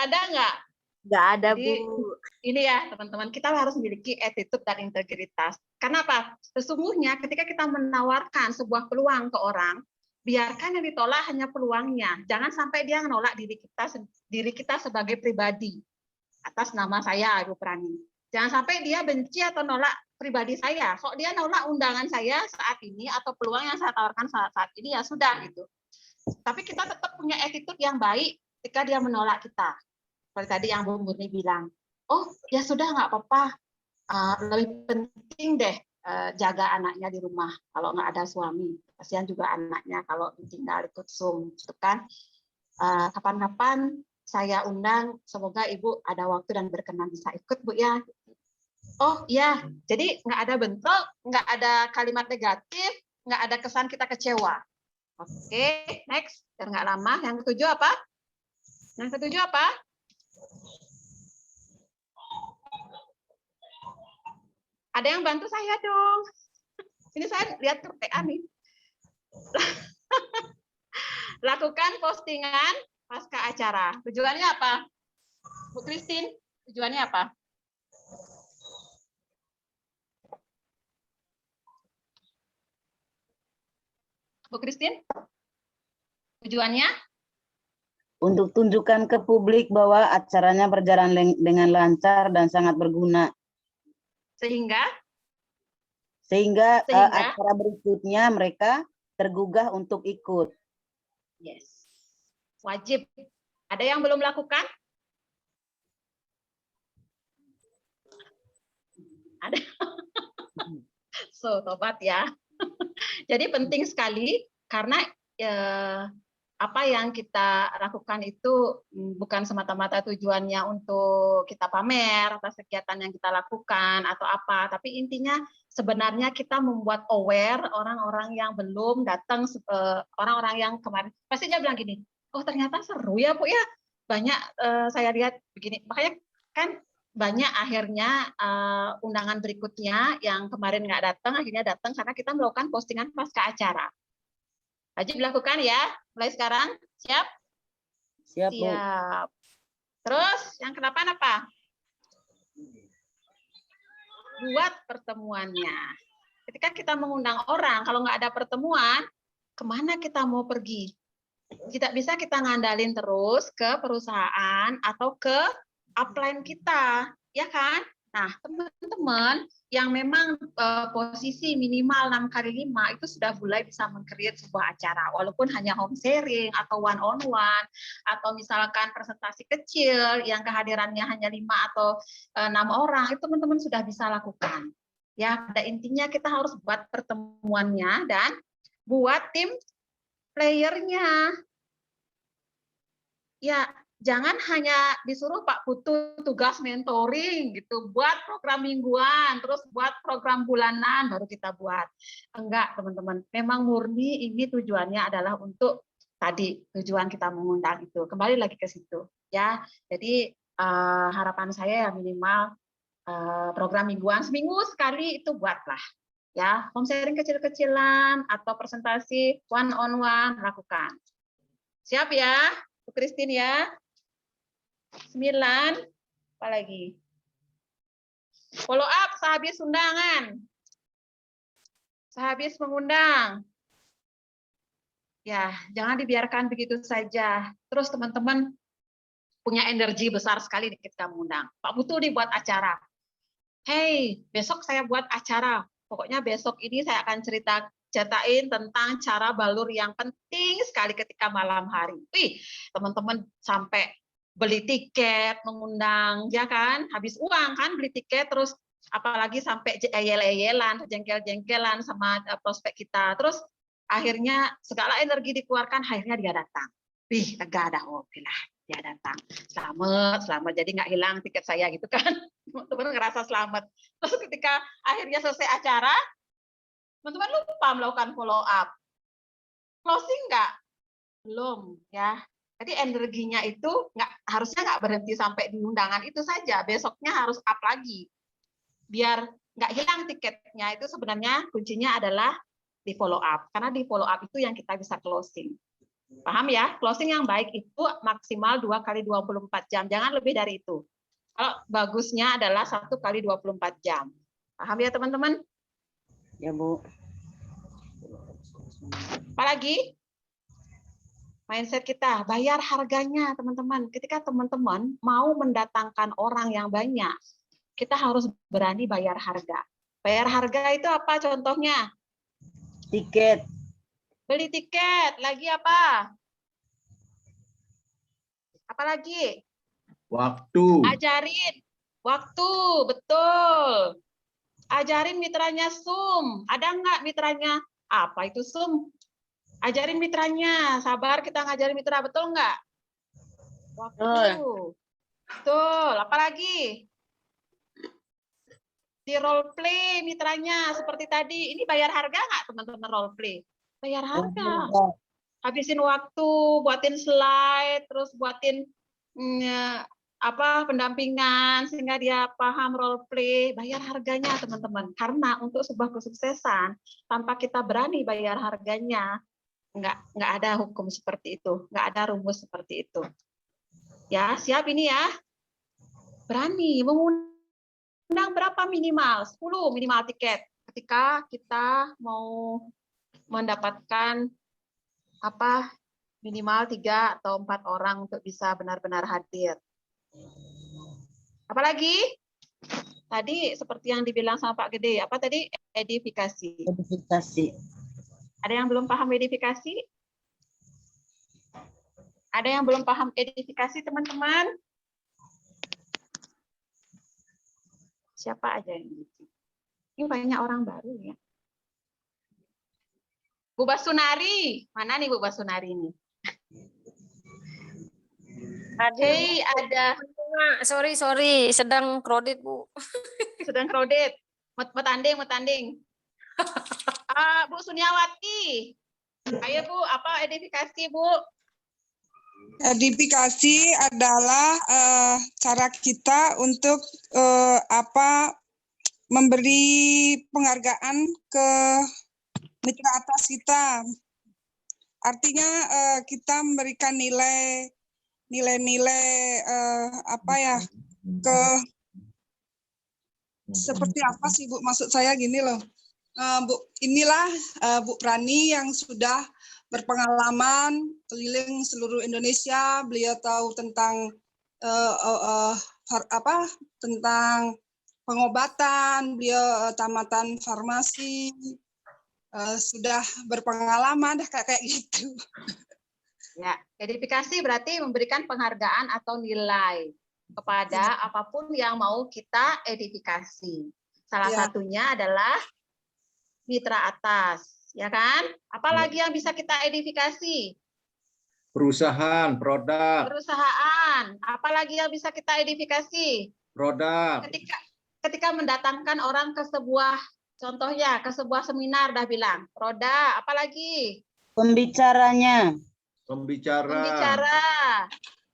Ada nggak? Nggak ada, Jadi, Bu. ini ya teman-teman, kita harus memiliki attitude dan integritas. Karena apa? Sesungguhnya ketika kita menawarkan sebuah peluang ke orang, biarkan yang ditolak hanya peluangnya. Jangan sampai dia menolak diri kita sebagai pribadi atas nama saya, Ibu Prani. Jangan sampai dia benci atau nolak pribadi saya. Kok dia nolak undangan saya saat ini atau peluang yang saya tawarkan saat ini, ya sudah gitu. Tapi kita tetap punya attitude yang baik ketika dia menolak kita. Seperti tadi yang Bu Murni bilang, oh ya sudah nggak apa-apa, lebih penting deh jaga anaknya di rumah kalau nggak ada suami. Kasihan juga anaknya kalau ditinggal ikut Zoom, gitu kan. Kapan-kapan saya undang, semoga Ibu ada waktu dan berkenan bisa ikut, Bu ya. Oh ya, jadi nggak ada bentrok, nggak ada kalimat negatif, nggak ada kesan kita kecewa. Oke, next. Biar nggak lama. Yang ketujuh apa? Yang ketujuh apa? Ada yang bantu saya dong. Ini saya lihat ke PA nih. Lakukan postingan pasca acara. Tujuannya apa? Bu Christine, tujuannya apa? Bu Christine? Tujuannya? Untuk tunjukkan ke publik bahwa acaranya berjalan dengan lancar dan sangat berguna. Sehingga Acara berikutnya mereka tergugah untuk ikut. Yes. Wajib. Ada yang belum lakukan? Ada. So, tobat ya. Jadi penting sekali karena apa yang kita lakukan itu bukan semata-mata tujuannya untuk kita pamer atas kegiatan yang kita lakukan atau apa, tapi intinya sebenarnya kita membuat aware orang-orang yang belum datang, orang-orang yang kemarin pasti dia bilang gini, oh ternyata seru ya Bu ya, banyak saya lihat begini, makanya kan banyak akhirnya undangan berikutnya yang kemarin nggak datang akhirnya datang karena kita melakukan postingan pasca acara. Wajib dilakukan ya, mulai sekarang. Siap? Siap, Bu. Siap. Terus yang ke-8 apa? Buat pertemuannya. Ketika kita mengundang orang, kalau nggak ada pertemuan, kemana kita mau pergi? Tidak bisa kita ngandalin terus ke perusahaan atau ke upline kita, ya kan? Nah, teman-teman yang memang posisi minimal 6x5 itu sudah mulai bisa meng-create sebuah acara, walaupun hanya home sharing atau one on one atau misalkan presentasi kecil yang kehadirannya hanya 5 atau 6 orang, itu teman-teman sudah bisa lakukan. Ya, pada intinya kita harus buat pertemuannya dan buat tim playernya. Ya, jangan hanya disuruh Pak Putu tugas mentoring gitu, buat program mingguan, terus buat program bulanan baru kita buat. Enggak, teman-teman. Memang murni ini tujuannya adalah untuk tadi tujuan kita mengundang itu. Kembali lagi ke situ, ya. Jadi harapan saya ya minimal program mingguan seminggu sekali itu buatlah. Ya, home sharing kecil-kecilan atau presentasi one on one lakukan. Siap ya, Bu Christine ya. 9, apa lagi? Follow up sehabis undangan. Sehabis mengundang. Ya, jangan dibiarkan begitu saja. Terus teman-teman punya energi besar sekali ketika mengundang. Pak Putu nih buat acara. Hey, besok saya buat acara. Pokoknya besok ini saya akan ceritain tentang cara balur yang penting sekali ketika malam hari. Wih, teman-teman sampai beli tiket, mengundang, ya kan? Habis uang kan beli tiket, terus apalagi sampai eyel-eyelan, jengkel-jengkelan sama prospek kita. Terus akhirnya segala energi dikeluarkan, akhirnya dia datang. Wih, lega dah, oh, lah dia datang. Selamat, jadi nggak hilang tiket saya gitu kan. Teman-teman ngerasa selamat. Terus ketika akhirnya selesai acara, teman-teman lupa melakukan follow up. Closing nggak? Belum, ya. Jadi energinya itu harusnya nggak berhenti sampai di undangan itu saja. Besoknya harus up lagi. Biar nggak hilang tiketnya, itu sebenarnya kuncinya adalah di follow up. Karena di follow up itu yang kita bisa closing. Paham ya? Closing yang baik itu maksimal 2 kali 24 jam. Jangan lebih dari itu. Kalau bagusnya adalah 1 kali 24 jam. Paham ya teman-teman? Ya, Bu. Apalagi? Mindset kita, bayar harganya teman-teman. Ketika teman-teman mau mendatangkan orang yang banyak, kita harus berani bayar harga. Bayar harga itu apa contohnya? Tiket. Beli tiket, lagi apa? Apalagi? Waktu. Ajarin. Waktu, betul. Ajarin mitranya Zoom. Ada nggak mitranya? Apa itu Zoom? Ajarin mitranya. Sabar kita ngajarin mitra, betul nggak? Waktu. Betul. Apalagi? Di role play mitranya seperti tadi. Ini bayar harga nggak teman-teman role play? Bayar harga. Habisin waktu, buatin slide, terus buatin pendampingan sehingga dia paham role play, bayar harganya teman-teman. Karena untuk sebuah kesuksesan tanpa kita berani bayar harganya, nggak ada hukum seperti itu, nggak ada rumus seperti itu. Ya, siap ini ya. Berani mengundang berapa minimal? 10 minimal tiket. Ketika kita mau mendapatkan minimal 3 atau 4 orang untuk bisa benar-benar hadir. Apalagi? Tadi seperti yang dibilang sama Pak Gede, apa tadi? Edifikasi. Edifikasi. Ada yang belum paham edifikasi? Ada yang belum paham edifikasi, teman-teman? Siapa aja yang gitu? Ini banyak orang baru ya. Bu Basunari, mana nih Bu Basunari ini? Hey, ada. Sorry, sedang kredit Bu. Sedang crowded. Mau tanding. Bu Sunyawati. Ayo Bu, apa edifikasi Bu? Edifikasi adalah cara kita untuk memberi penghargaan ke mitra atas kita. Artinya kita memberikan nilai-nilai seperti apa sih Bu? Maksud saya gini loh, Bu, inilah Bu Prani yang sudah berpengalaman keliling seluruh Indonesia. Beliau tahu tentang tentang pengobatan. Beliau tamatan farmasi, sudah berpengalaman kayak gitu. Ya, edifikasi berarti memberikan penghargaan atau nilai kepada apapun yang mau kita edifikasi. Salah satunya adalah mitra atas, ya kan? Apalagi yang bisa kita edifikasi? Perusahaan, produk. Perusahaan. Apalagi yang bisa kita edifikasi? Produk. Ketika mendatangkan orang ke sebuah, contohnya ke sebuah seminar, dah bilang produk. Apalagi? Pembicaranya. Pembicara.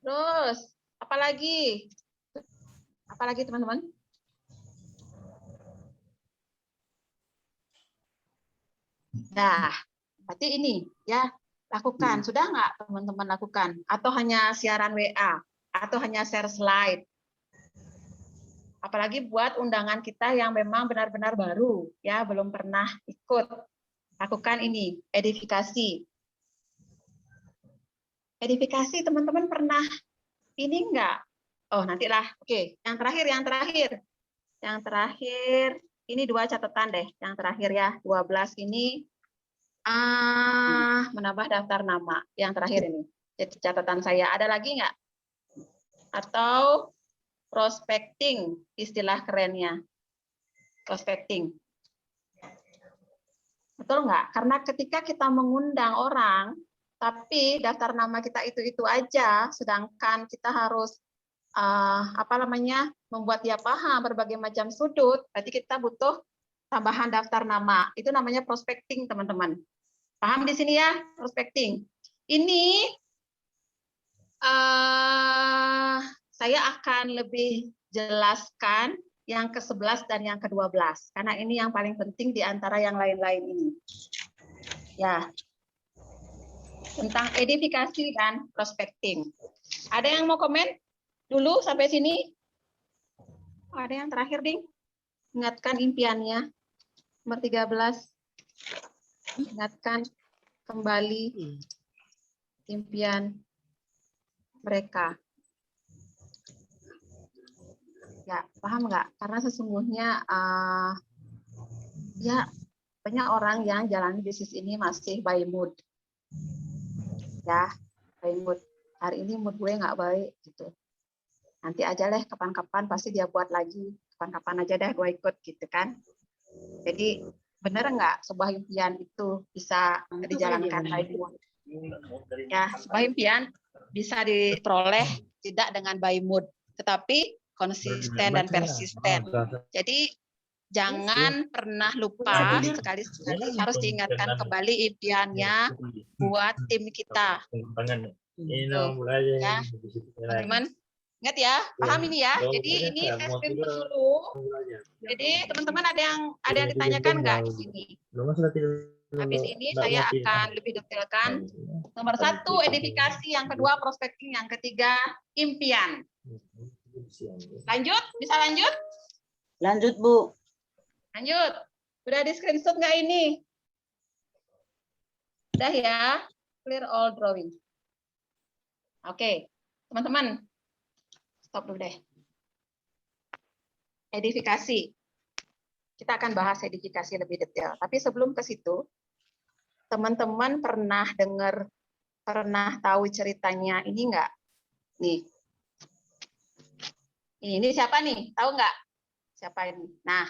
Terus apalagi? Apalagi teman-teman? Nah, berarti ini ya lakukan. Sudah nggak teman-teman lakukan? Atau hanya siaran WA? Atau hanya share slide? Apalagi buat undangan kita yang memang benar-benar baru, ya belum pernah ikut. Lakukan ini, edifikasi. edifikasi teman-teman pernah ini enggak? Oh, nantilah. Oke, yang terakhir. Yang terakhir, ini 2 catatan deh. Yang terakhir ya, 12 ini menambah daftar nama. Yang terakhir ini. Jadi catatan saya. Ada lagi enggak? Atau prospecting, istilah kerennya. Prospecting. Betul enggak? Karena ketika kita mengundang orang, tapi daftar nama kita itu aja, sedangkan kita harus membuat dia paham berbagai macam sudut, berarti kita butuh tambahan daftar nama. Itu namanya prospecting, teman-teman. Paham di sini ya, prospecting. Ini saya akan lebih jelaskan yang ke-11 dan yang ke-12, karena ini yang paling penting di antara yang lain-lain ini. Ya, tentang edifikasi dan prospecting. Ada yang mau komen dulu sampai sini? Ada yang terakhir, Ding? Ingatkan impiannya. Nomor 13. Ingatkan kembali impian mereka. Ya, paham nggak? Karena sesungguhnya ya banyak orang yang jalan bisnis ini masih by mood. Ya, by mood. Hari ini mood gue nggak baik gitu. Nanti aja deh, kapan-kapan pasti dia buat lagi. Kapan-kapan aja deh gue ikut gitu kan. Jadi benar nggak sebuah impian itu bisa dijalankan by mood? Ya, sebuah impian bisa diperoleh tidak dengan by mood, tetapi konsisten dan persisten. Jadi jangan pernah lupa, sekali-sekali harus diingatkan kembali impiannya buat tim kita. Ya, teman-teman, ingat ya, paham ini ya. Jadi ini testing dulu. Jadi teman-teman ada yang ditanyakan nggak di sini? Habis ini saya akan lebih detailkan. Nomor 1 edifikasi, yang kedua prospecting, yang ketiga impian. Lanjut, bisa lanjut? Lanjut, Bu. Lanjut. Udah di screenshot nggak ini? Udah ya? Clear all drawing. Oke, teman-teman. Stop dulu deh. Edifikasi. Kita akan bahas edifikasi lebih detail. Tapi sebelum ke situ, teman-teman pernah dengar, pernah tahu ceritanya ini enggak? Nih. Ini siapa nih? Tahu nggak? Siapa ini? Nah.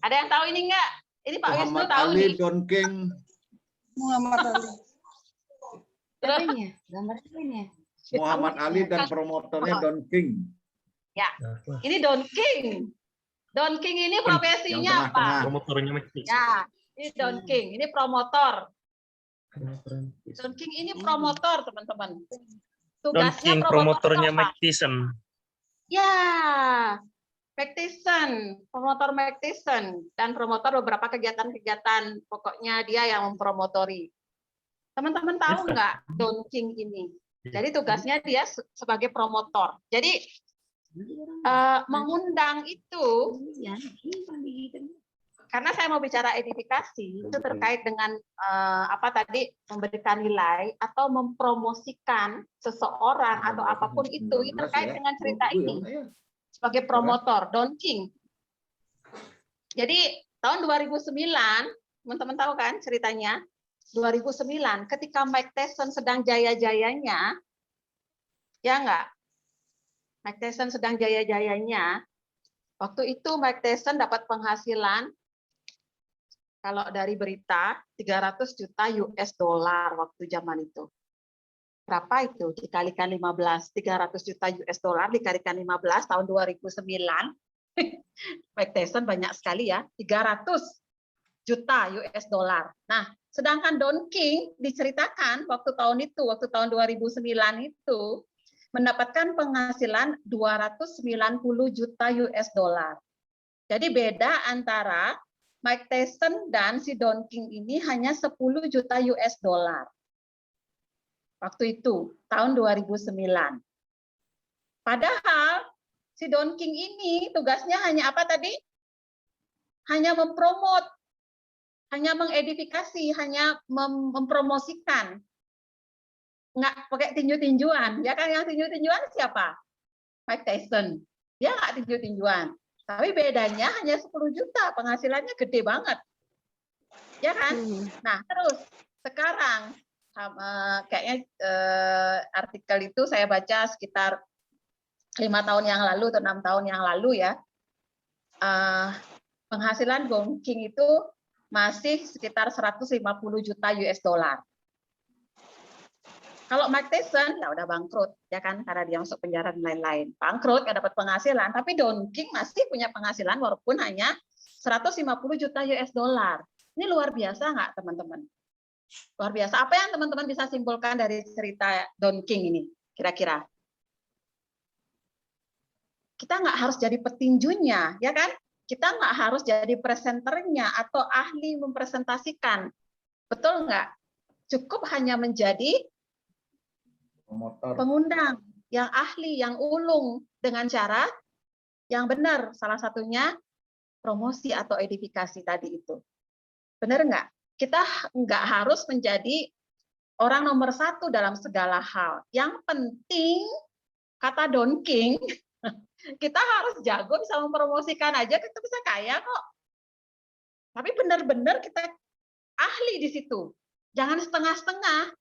Ada yang tahu ini enggak? Ini Pak Wisnu Muhammad tahu Ali nih. Don King. Muhammad Ali. Apanya? Gambar apanya? Muhammad Ali dan promotornya Don King. Ya, ini Don King. Don King ini profesinya apa? Promotornya McD. Ya, ini Don King. Ini promotor. Don King ini promotor, teman-teman. Don Tugasnya King promotor promotornya apa? Mike Tyson. Ya, Mike Tyson, promotor Mike Tyson, dan promotor beberapa kegiatan-kegiatan. Pokoknya dia yang mempromotori. Teman-teman tahu nggak Don King ini? Jadi tugasnya dia sebagai promotor. Jadi mengundang itu, karena saya mau bicara edifikasi, itu terkait dengan apa tadi, memberikan nilai atau mempromosikan seseorang atau apapun itu terkait dengan cerita ini sebagai promotor Don King. Jadi tahun 2009, teman-teman tahu kan ceritanya? 2009, ketika Mike Tyson sedang jaya-jayanya, ya enggak? Mike Tyson sedang jaya-jayanya. Waktu itu Mike Tyson dapat penghasilan, kalau dari berita, 300 juta US dollar waktu zaman itu. Berapa itu? Dikalikan 15. 300 juta US dollar dikalikan 15 tahun 2009. Mike Tyson banyak sekali ya, 300 juta US dollar. Nah, sedangkan Don King diceritakan waktu tahun 2009 itu mendapatkan penghasilan 290 juta US dollar. Jadi beda antara Mike Tyson dan si Don King ini hanya 10 juta US dollar. Waktu itu, tahun 2009. Padahal si Don King ini tugasnya hanya apa tadi? Hanya mempromot hanya mengedifikasi, hanya mempromosikan. Nggak pakai tinju-tinjuan, ya kan? Yang tinju-tinjuan siapa? Mike Tyson. Dia nggak tinju-tinjuan. Tapi bedanya hanya 10 juta, penghasilannya gede banget. Ya kan? Nah, terus sekarang kayaknya artikel itu saya baca sekitar 5 tahun yang lalu atau 6 tahun yang lalu ya. Penghasilan Don King itu masih sekitar 150 juta US dollar. Kalau Mike Tyson ya udah bangkrut ya kan, karena dia masuk penjara dan lain-lain. Bangkrut, nggak dapat penghasilan, tapi Don King masih punya penghasilan walaupun hanya 150 juta US dollar. Ini luar biasa nggak teman-teman? Luar biasa. Apa yang teman-teman bisa simpulkan dari cerita Don King ini kira-kira? Kita nggak harus jadi petinjunya, ya kan? Kita nggak harus jadi presenternya atau ahli mempresentasikan. Betul nggak? Cukup hanya menjadi pengundang yang ahli, yang ulung dengan cara yang benar. Salah satunya promosi atau edifikasi tadi itu. Benar nggak? Kita nggak harus menjadi orang nomor 1 dalam segala hal. Yang penting, kata Don King, kita harus jago bisa mempromosikan aja, kita bisa kaya kok. Tapi benar-benar kita ahli di situ. Jangan setengah-setengah.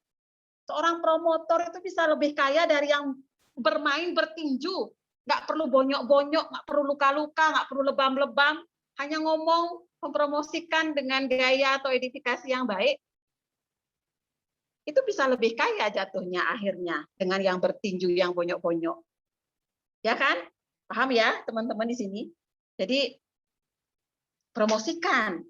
Seorang promotor itu bisa lebih kaya dari yang bermain bertinju. Nggak perlu bonyok-bonyok, nggak perlu luka-luka, nggak perlu lebam-lebam. Hanya ngomong, mempromosikan dengan gaya atau edifikasi yang baik. Itu bisa lebih kaya jatuhnya akhirnya dengan yang bertinju, yang bonyok-bonyok. Ya kan? Paham ya teman-teman di sini? Jadi promosikan.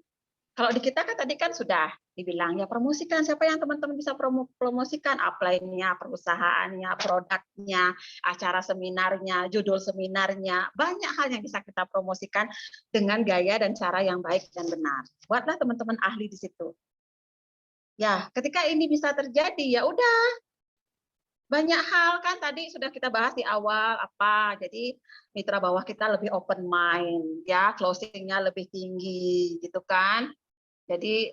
Kalau di kita kan tadi kan sudah dibilang ya promosikan, siapa yang teman-teman bisa promosikan, upline-nya, perusahaannya, produknya, acara seminarnya, judul seminarnya, banyak hal yang bisa kita promosikan dengan gaya dan cara yang baik dan benar. Buatlah teman-teman ahli di situ. Ya, ketika ini bisa terjadi ya udah. Banyak hal kan tadi sudah kita bahas di awal apa. Jadi mitra bawah kita lebih open mind ya, closing-nya lebih tinggi gitu kan. Jadi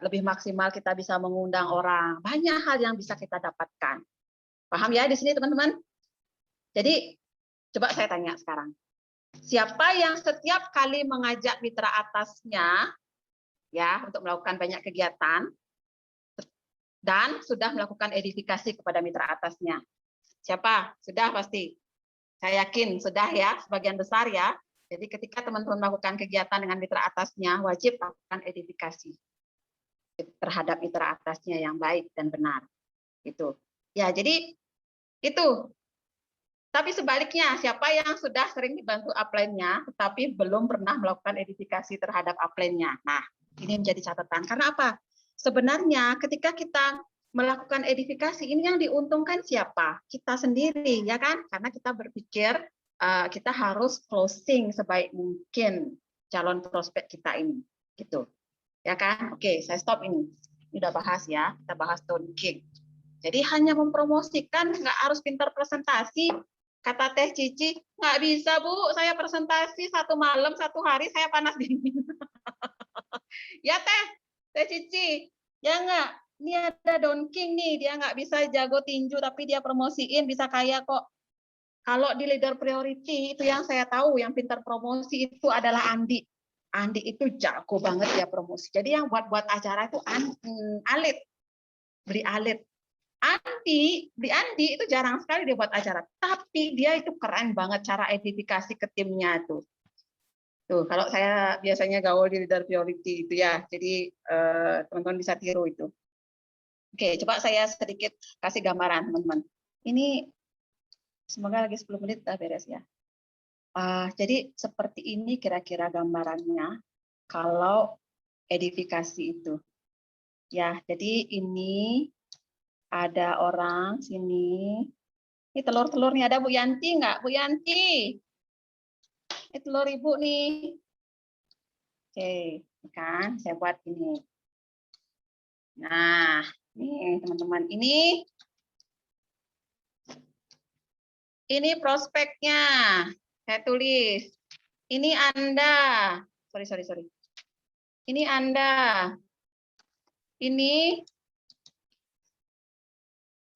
lebih maksimal kita bisa mengundang orang. Banyak hal yang bisa kita dapatkan. Paham ya di sini teman-teman? Jadi coba saya tanya sekarang. Siapa yang setiap kali mengajak mitra atasnya ya untuk melakukan banyak kegiatan dan sudah melakukan edifikasi kepada mitra atasnya? Siapa? Sudah pasti. Saya yakin sudah ya, sebagian besar ya. Jadi ketika teman-teman melakukan kegiatan dengan mitra atasnya, wajib lakukan edifikasi terhadap mitra atasnya yang baik dan benar. Gitu. Ya, jadi itu. Tapi sebaliknya, siapa yang sudah sering dibantu upline-nya, tetapi belum pernah melakukan edifikasi terhadap upline-nya. Nah, ini menjadi catatan. Karena apa? Sebenarnya ketika kita melakukan edifikasi, ini yang diuntungkan siapa? Kita sendiri, ya kan? Karena kita berpikir kita harus closing sebaik mungkin calon prospek kita ini, gitu, ya kan? Oke, saya stop ini. Ini udah bahas ya, kita bahas Don King. Jadi hanya mempromosikan, nggak harus pintar presentasi. Kata Teh Cici, nggak bisa Bu, saya presentasi 1 malam 1 hari saya panas dingin. Ya Teh Cici, ya nggak? Ini ada Don King nih, dia nggak bisa jago tinju tapi dia promosiin bisa kaya kok. Kalau di leader priority itu yang saya tahu yang pintar promosi itu adalah Andi. Andi itu jago banget ya promosi. Jadi yang buat acara itu Alit. Beli Alit. Andi itu jarang sekali dia buat acara. Tapi dia itu keren banget cara edifikasi ke timnya tuh. Tuh, kalau saya biasanya gaul di leader priority itu ya. Jadi teman-teman bisa tiru itu. Oke, coba saya sedikit kasih gambaran teman-teman. Ini semoga lagi 10 menit udah beres ya. Jadi seperti ini kira-kira gambarannya kalau edifikasi itu. Ya, jadi ini ada orang sini. Ini telur-telurnya ada Bu Yanti nggak? Bu Yanti. Ini telur Ibu nih. Oke, kan saya buat ini. Nah, nih teman-teman, ini prospeknya. Saya tulis. Ini Anda. Sorry. Ini Anda. Ini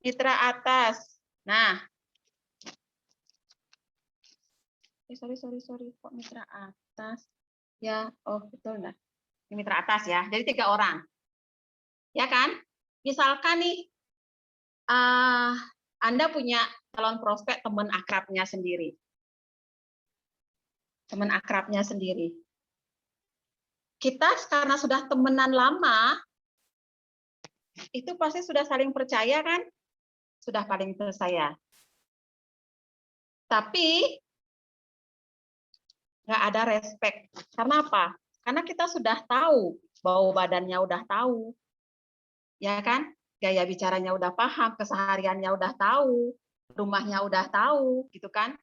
mitra atas. Nah, sorry, kok mitra atas? Ya, oh betul nah. Ini mitra atas ya. Jadi 3 orang, ya kan? Misalkan nih, Anda punya calon prospek teman akrabnya sendiri. Teman akrabnya sendiri. Kita karena sudah temenan lama, itu pasti sudah saling percaya kan? Sudah paling percaya. Tapi nggak ada respect. Karena apa? Karena kita sudah tahu, bau badannya udah tahu, ya kan? Gaya bicaranya udah paham, kesehariannya udah tahu, rumahnya udah tahu, gitu kan?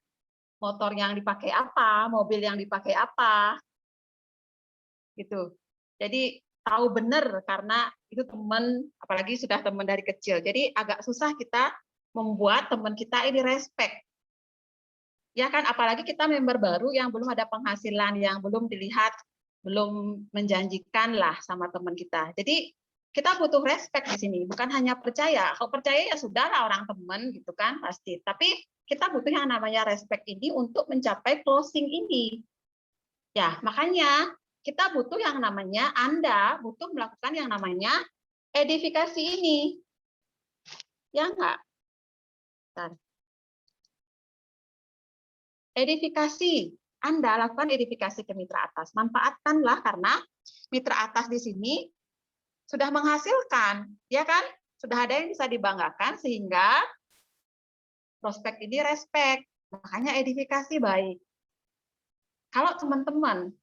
Motor yang dipakai apa, mobil yang dipakai apa, gitu. Jadi tahu benar karena itu teman, apalagi sudah teman dari kecil. Jadi agak susah kita membuat teman kita ini respect. Ya kan, apalagi kita member baru yang belum ada penghasilan, yang belum dilihat, belum menjanjikan lah sama teman kita. Jadi kita butuh respect di sini, bukan hanya percaya. Kalau percaya ya sudah lah orang teman gitu kan pasti. Tapi kita butuh yang namanya respect ini untuk mencapai closing ini. Ya, makanya kita butuh yang namanya, Anda butuh melakukan yang namanya edifikasi ini. Ya enggak? Edifikasi. Anda lakukan edifikasi ke mitra atas. Manfaatkanlah karena mitra atas di sini sudah menghasilkan, ya kan? Sudah ada yang bisa dibanggakan sehingga prospek ini respect. Makanya edifikasi baik. Kalau teman-teman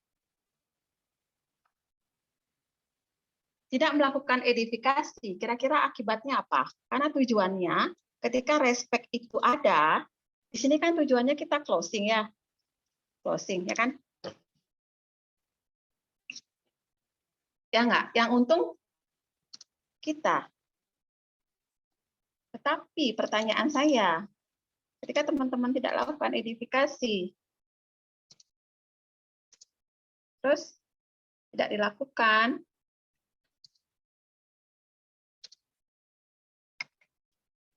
tidak melakukan edifikasi, kira-kira akibatnya apa? Karena tujuannya ketika respect itu ada, di sini kan tujuannya kita closing ya. Closing, ya kan? Ya enggak? Yang untung kita. Tetapi pertanyaan saya, ketika teman-teman tidak lakukan edifikasi, terus tidak dilakukan,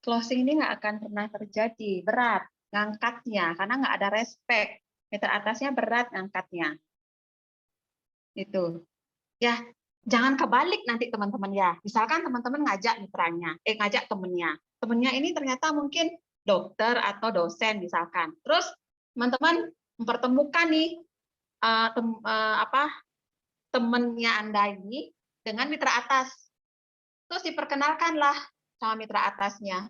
closing ini nggak akan pernah terjadi, berat ngangkatnya karena nggak ada respect. Mitra atasnya berat ngangkatnya. Itu. Ya, jangan kebalik nanti teman-teman ya. Misalkan teman-teman ngajak mitranya, ngajak temennya. Temennya ini ternyata mungkin dokter atau dosen misalkan. Terus teman-teman mempertemukan nih temennya Anda ini dengan mitra atas. Terus diperkenalkanlah sama mitra atasnya.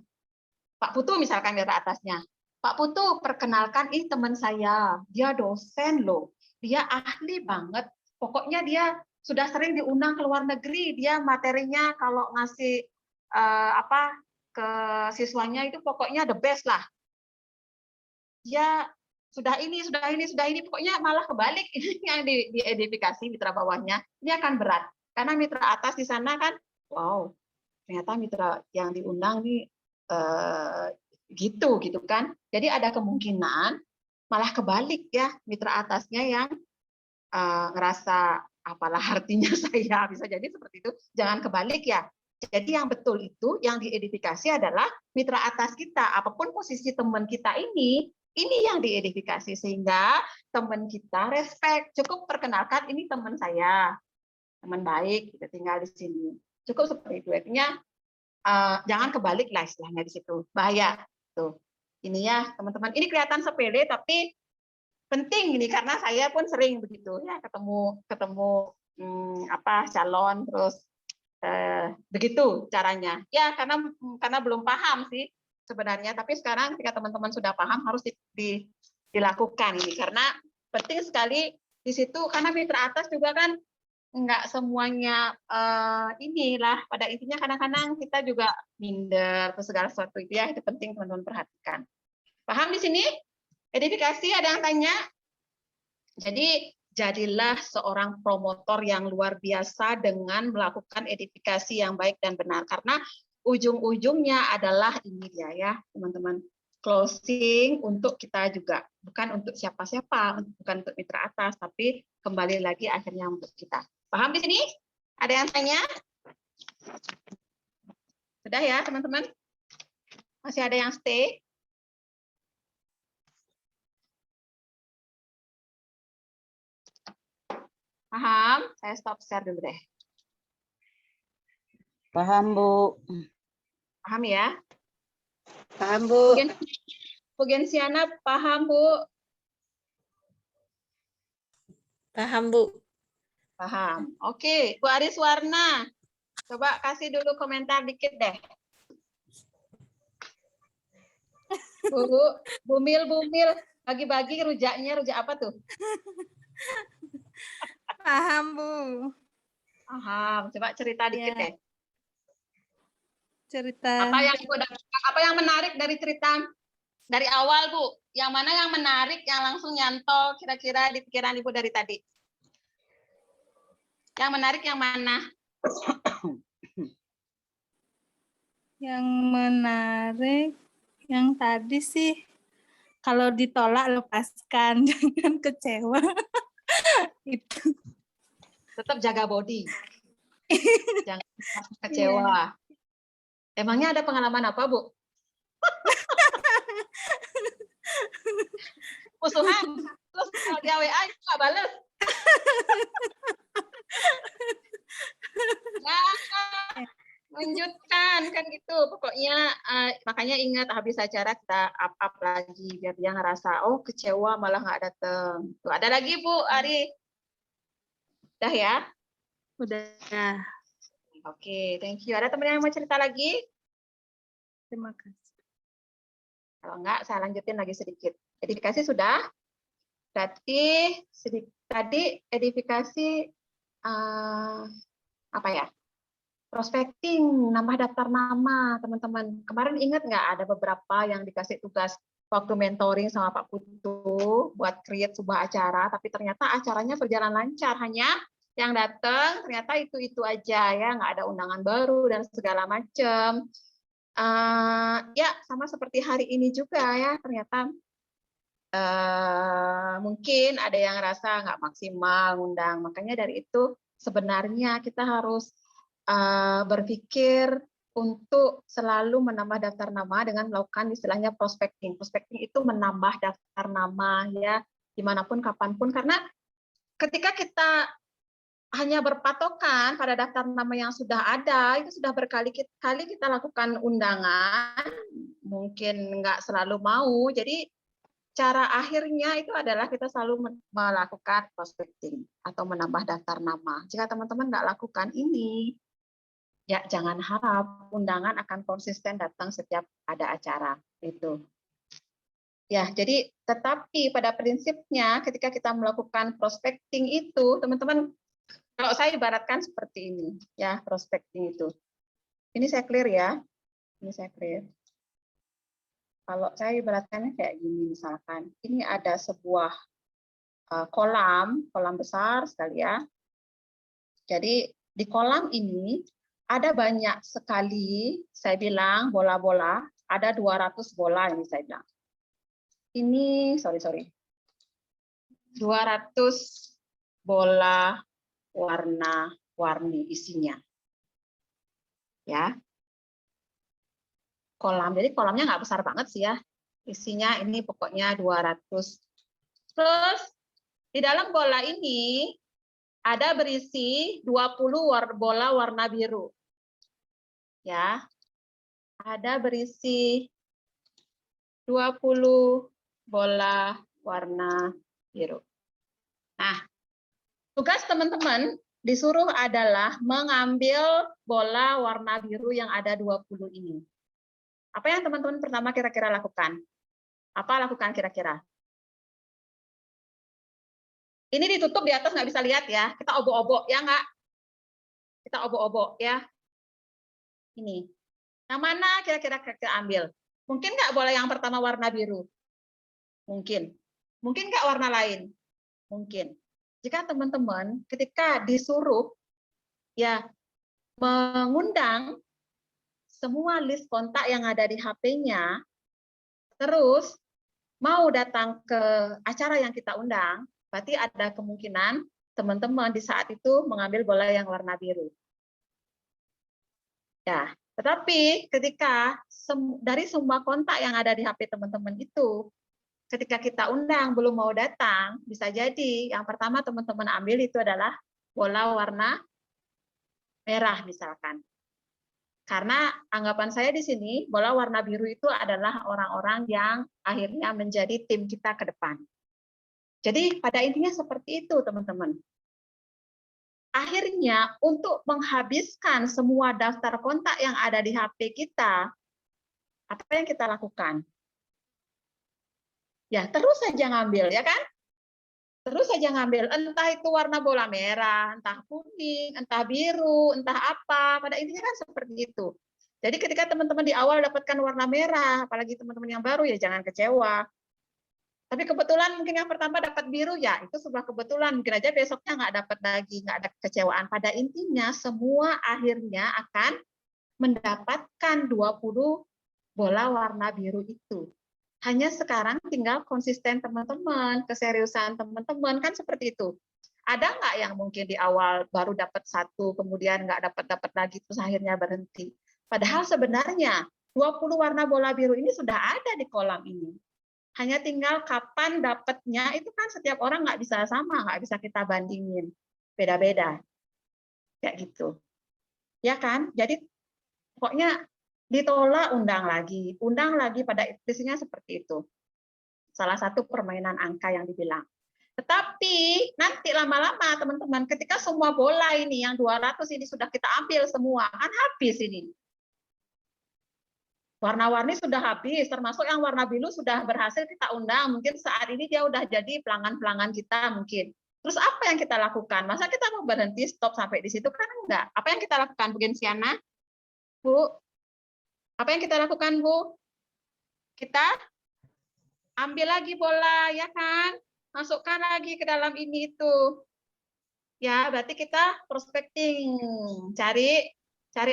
Pak Putu misalkan mitra atasnya. Pak Putu, perkenalkan ini teman saya. Dia dosen loh. Dia ahli banget. Pokoknya dia sudah sering diundang ke luar negeri. Dia materinya kalau ngasih ke siswanya itu pokoknya the best lah. Dia sudah ini, pokoknya malah kebalik ini yang diedifikasi mitra bawahnya. Ini akan berat. Karena mitra atas di sana kan, wow, ternyata mitra yang diundang nih gitu kan. Jadi ada kemungkinan malah kebalik ya, mitra atasnya yang ngerasa apalah artinya saya, bisa jadi seperti itu. Jangan kebalik ya. Jadi yang betul itu yang diedifikasi adalah mitra atas kita. Apapun posisi teman kita ini yang diedifikasi sehingga teman kita respect. Cukup perkenalkan ini teman saya, teman baik, kita tinggal di sini. Cukup seperti itu. Artinya jangan kebalik lah istilahnya di situ, bahaya tuh. Ini ya teman-teman, ini kelihatan sepele tapi penting ini karena saya pun sering begitu ya ketemu calon terus begitu caranya ya karena belum paham sih sebenarnya, tapi sekarang ketika teman-teman sudah paham harus dilakukan ini karena penting sekali di situ karena mitra atas juga kan enggak semuanya inilah pada intinya kadang-kadang kita juga minder atau segala sesuatu itu ya, itu penting teman-teman perhatikan. Paham di sini? Edifikasi ada yang tanya? Jadi jadilah seorang promotor yang luar biasa dengan melakukan edifikasi yang baik dan benar karena ujung-ujungnya adalah ini dia ya teman-teman, closing untuk kita juga, bukan untuk siapa-siapa, bukan untuk mitra atas, tapi kembali lagi akhirnya untuk kita. Paham di sini? Ada yang tanya? Sudah ya, teman-teman? Masih ada yang stay? Paham? Saya stop share dulu deh. Paham, Bu. Paham ya? Paham, Bu. Bu Gensiana paham, Bu? Paham, Bu. Paham. Oke, Bu Ariswarna. Coba kasih dulu komentar dikit deh. Bumil, bagi-bagi rujaknya, rujak apa tuh? Paham, Bu. Paham. Coba cerita dikit Ya. deh. Cerita. Apa yang menarik dari cerita dari awal, Bu? Yang mana yang menarik, yang langsung nyantol kira-kira di pikiran Ibu dari tadi? Yang menarik yang mana? Yang menarik yang tadi sih kalau ditolak lepaskan, jangan kecewa. Itu. Tetap jaga body. Jangan kecewa. Emangnya ada pengalaman apa, Bu? Musuhan. Terus kalau dia WA itu nggak balas. Lanjutkan kan gitu. Pokoknya makanya ingat habis acara kita up lagi biar dia ngerasa oh kecewa malah nggak datang. Tuh ada lagi Bu Ari. Udah ya? Udah. Oke, thank you. Ada teman yang mau cerita lagi? Terima kasih. Kalau enggak, saya lanjutin lagi sedikit. Edifikasi sudah. Berarti tadi edifikasi apa ya? Prospecting, nambah daftar nama, teman-teman. Kemarin ingat nggak ada beberapa yang dikasih tugas waktu mentoring sama Pak Putu buat create sebuah acara, tapi ternyata acaranya berjalan lancar. Hanya yang datang ternyata itu aja ya, nggak ada undangan baru dan segala macam. Ya sama seperti hari ini juga ya, ternyata mungkin ada yang rasa nggak maksimal undang. Makanya dari itu sebenarnya kita harus berpikir untuk selalu menambah daftar nama dengan melakukan istilahnya prospecting. Prospecting itu menambah daftar nama ya dimanapun kapanpun, karena ketika kita hanya berpatokan pada daftar nama yang sudah ada, itu sudah berkali-kali kita lakukan undangan, mungkin nggak selalu mau. Jadi cara akhirnya itu adalah kita selalu melakukan prospecting atau menambah daftar nama. Jika teman-teman nggak lakukan ini, ya jangan harap undangan akan konsisten datang setiap ada acara itu. Ya, jadi tetapi pada prinsipnya ketika kita melakukan prospecting itu, teman-teman, kalau saya ibaratkan seperti ini, ya prospecting itu. Ini saya clear ya, ini saya clear. Kalau saya ibaratkannya kayak gini misalkan, ini ada sebuah kolam besar sekali ya. Jadi di kolam ini ada banyak sekali, saya bilang bola-bola, ada 200 bola ini saya bilang. Ini, sorry. 200 bola warna-warni isinya. Ya. Kolam, jadi kolamnya nggak besar banget sih ya. Isinya ini pokoknya 200. Terus di dalam bola ini ada berisi 20 bola warna biru. Ya. Ada berisi 20 bola warna biru. Nah, tugas teman-teman disuruh adalah mengambil bola warna biru yang ada 20 ini. Apa yang teman-teman pertama kira-kira lakukan? Apa lakukan kira-kira? Ini ditutup di atas, nggak bisa lihat ya. Kita obok-obok, ya nggak? Kita obok-obok ya. Ini. Yang mana kira-kira kita ambil? Mungkin nggak bola yang pertama warna biru? Mungkin. Mungkin nggak warna lain? Mungkin. Jika teman-teman ketika disuruh ya mengundang semua list kontak yang ada di HP-nya, terus mau datang ke acara yang kita undang, berarti ada kemungkinan teman-teman di saat itu mengambil bola yang warna biru. Ya, tetapi ketika dari semua kontak yang ada di HP teman-teman itu, ketika kita undang belum mau datang, bisa jadi yang pertama teman-teman ambil itu adalah bola warna merah misalkan. Karena anggapan saya di sini, bola warna biru itu adalah orang-orang yang akhirnya menjadi tim kita ke depan. Jadi pada intinya seperti itu, teman-teman. Akhirnya untuk menghabiskan semua daftar kontak yang ada di HP kita, apa yang kita lakukan? Ya, terus saja ngambil, ya kan? Terus saja ngambil, entah itu warna bola merah, entah kuning, entah biru, entah apa. Pada intinya kan seperti itu. Jadi ketika teman-teman di awal dapatkan warna merah, apalagi teman-teman yang baru, ya jangan kecewa. Tapi kebetulan mungkin yang pertama dapat biru, ya itu sebuah kebetulan. Mungkin aja besoknya nggak dapat lagi, nggak ada kekecewaan. Pada intinya semua akhirnya akan mendapatkan 20 bola warna biru itu. Hanya sekarang tinggal konsisten teman-teman, keseriusan teman-teman, kan seperti itu. Ada nggak yang mungkin di awal baru dapat 1, kemudian nggak dapat lagi, terus akhirnya berhenti. Padahal sebenarnya 20 warna bola biru ini sudah ada di kolam ini. Hanya tinggal kapan dapatnya, itu kan setiap orang nggak bisa sama, nggak bisa kita bandingin. Beda-beda. Kayak gitu. Ya kan? Jadi pokoknya ditolak, undang lagi pada intinya seperti itu. Salah satu permainan angka yang dibilang. Tetapi nanti lama-lama teman-teman, ketika semua bola ini yang 200 ini sudah kita ambil semua, kan habis ini. Warna-warni sudah habis, termasuk yang warna biru sudah berhasil kita undang. Mungkin saat ini dia udah jadi pelanggan-pelanggan kita mungkin. Terus apa yang kita lakukan? Masa kita mau berhenti stop sampai di situ? Kan enggak. Apa yang kita lakukan, Bu Gensiana? Bu? Apa yang kita lakukan, Bu? Kita ambil lagi bola, ya kan? Masukkan lagi ke dalam ini itu. Ya, berarti kita prospecting, cari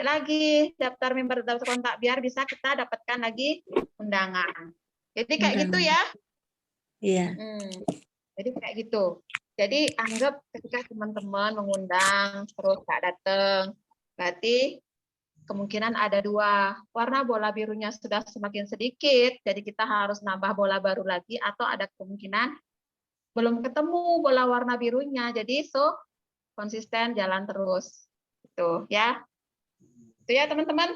lagi daftar member daftar kontak biar bisa kita dapatkan lagi undangan. Jadi kayak gitu ya. Iya. Jadi kayak gitu. Jadi anggap ketika teman-teman mengundang terus nggak datang, berarti kemungkinan ada 2. Warna bola birunya sudah semakin sedikit, jadi kita harus nambah bola baru lagi, atau ada kemungkinan belum ketemu bola warna birunya, jadi konsisten jalan terus. Itu ya. Itu ya teman-teman,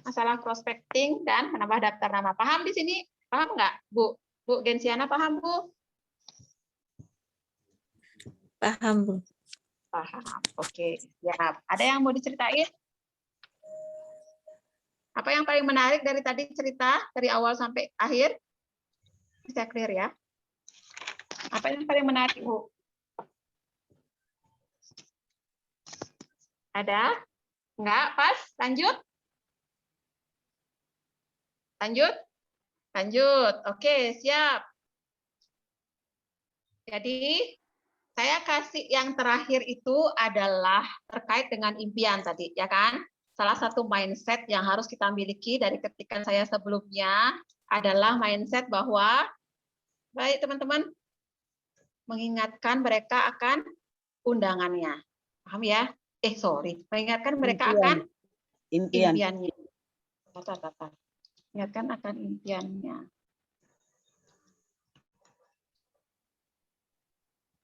masalah prospecting dan menambah daftar nama. Paham di sini? Paham nggak, Bu? Bu Gensiana paham, Bu? Paham, Bu. Paham. Oke, siap. Ada yang mau diceritain? Apa yang paling menarik dari tadi cerita, dari awal sampai akhir? Bisa clear ya? Apa yang paling menarik, Bu? Ada? Enggak? Pas? Lanjut? Lanjut? Lanjut. Oke, siap. Jadi, saya kasih yang terakhir itu adalah terkait dengan impian tadi, ya kan? Salah satu mindset yang harus kita miliki dari ketika saya sebelumnya adalah mindset bahwa, baik teman-teman, mengingatkan mereka akan undangannya. Paham ya? Mengingatkan mereka akan impiannya. Ingatkan akan impiannya.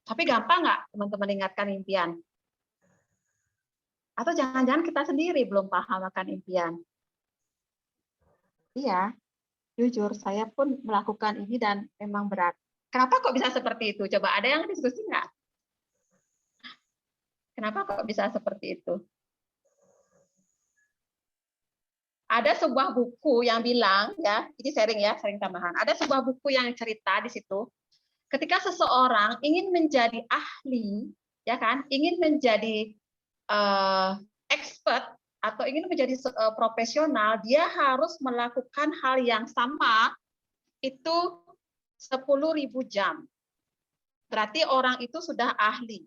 Tapi gampang nggak teman-teman ingatkan impian? Atau jangan-jangan kita sendiri belum paham akan impian? Iya, jujur saya pun melakukan ini dan memang berat. Kenapa kok bisa seperti itu? Coba ada yang diskusi nggak? Kenapa kok bisa seperti itu? Ada sebuah buku yang bilang, ya, ini sharing tambahan. Ada sebuah buku yang cerita di situ, ketika seseorang ingin menjadi ahli, ya kan, ingin menjadi expert atau ingin menjadi profesional, dia harus melakukan hal yang sama itu 10.000 jam. Berarti orang itu sudah ahli.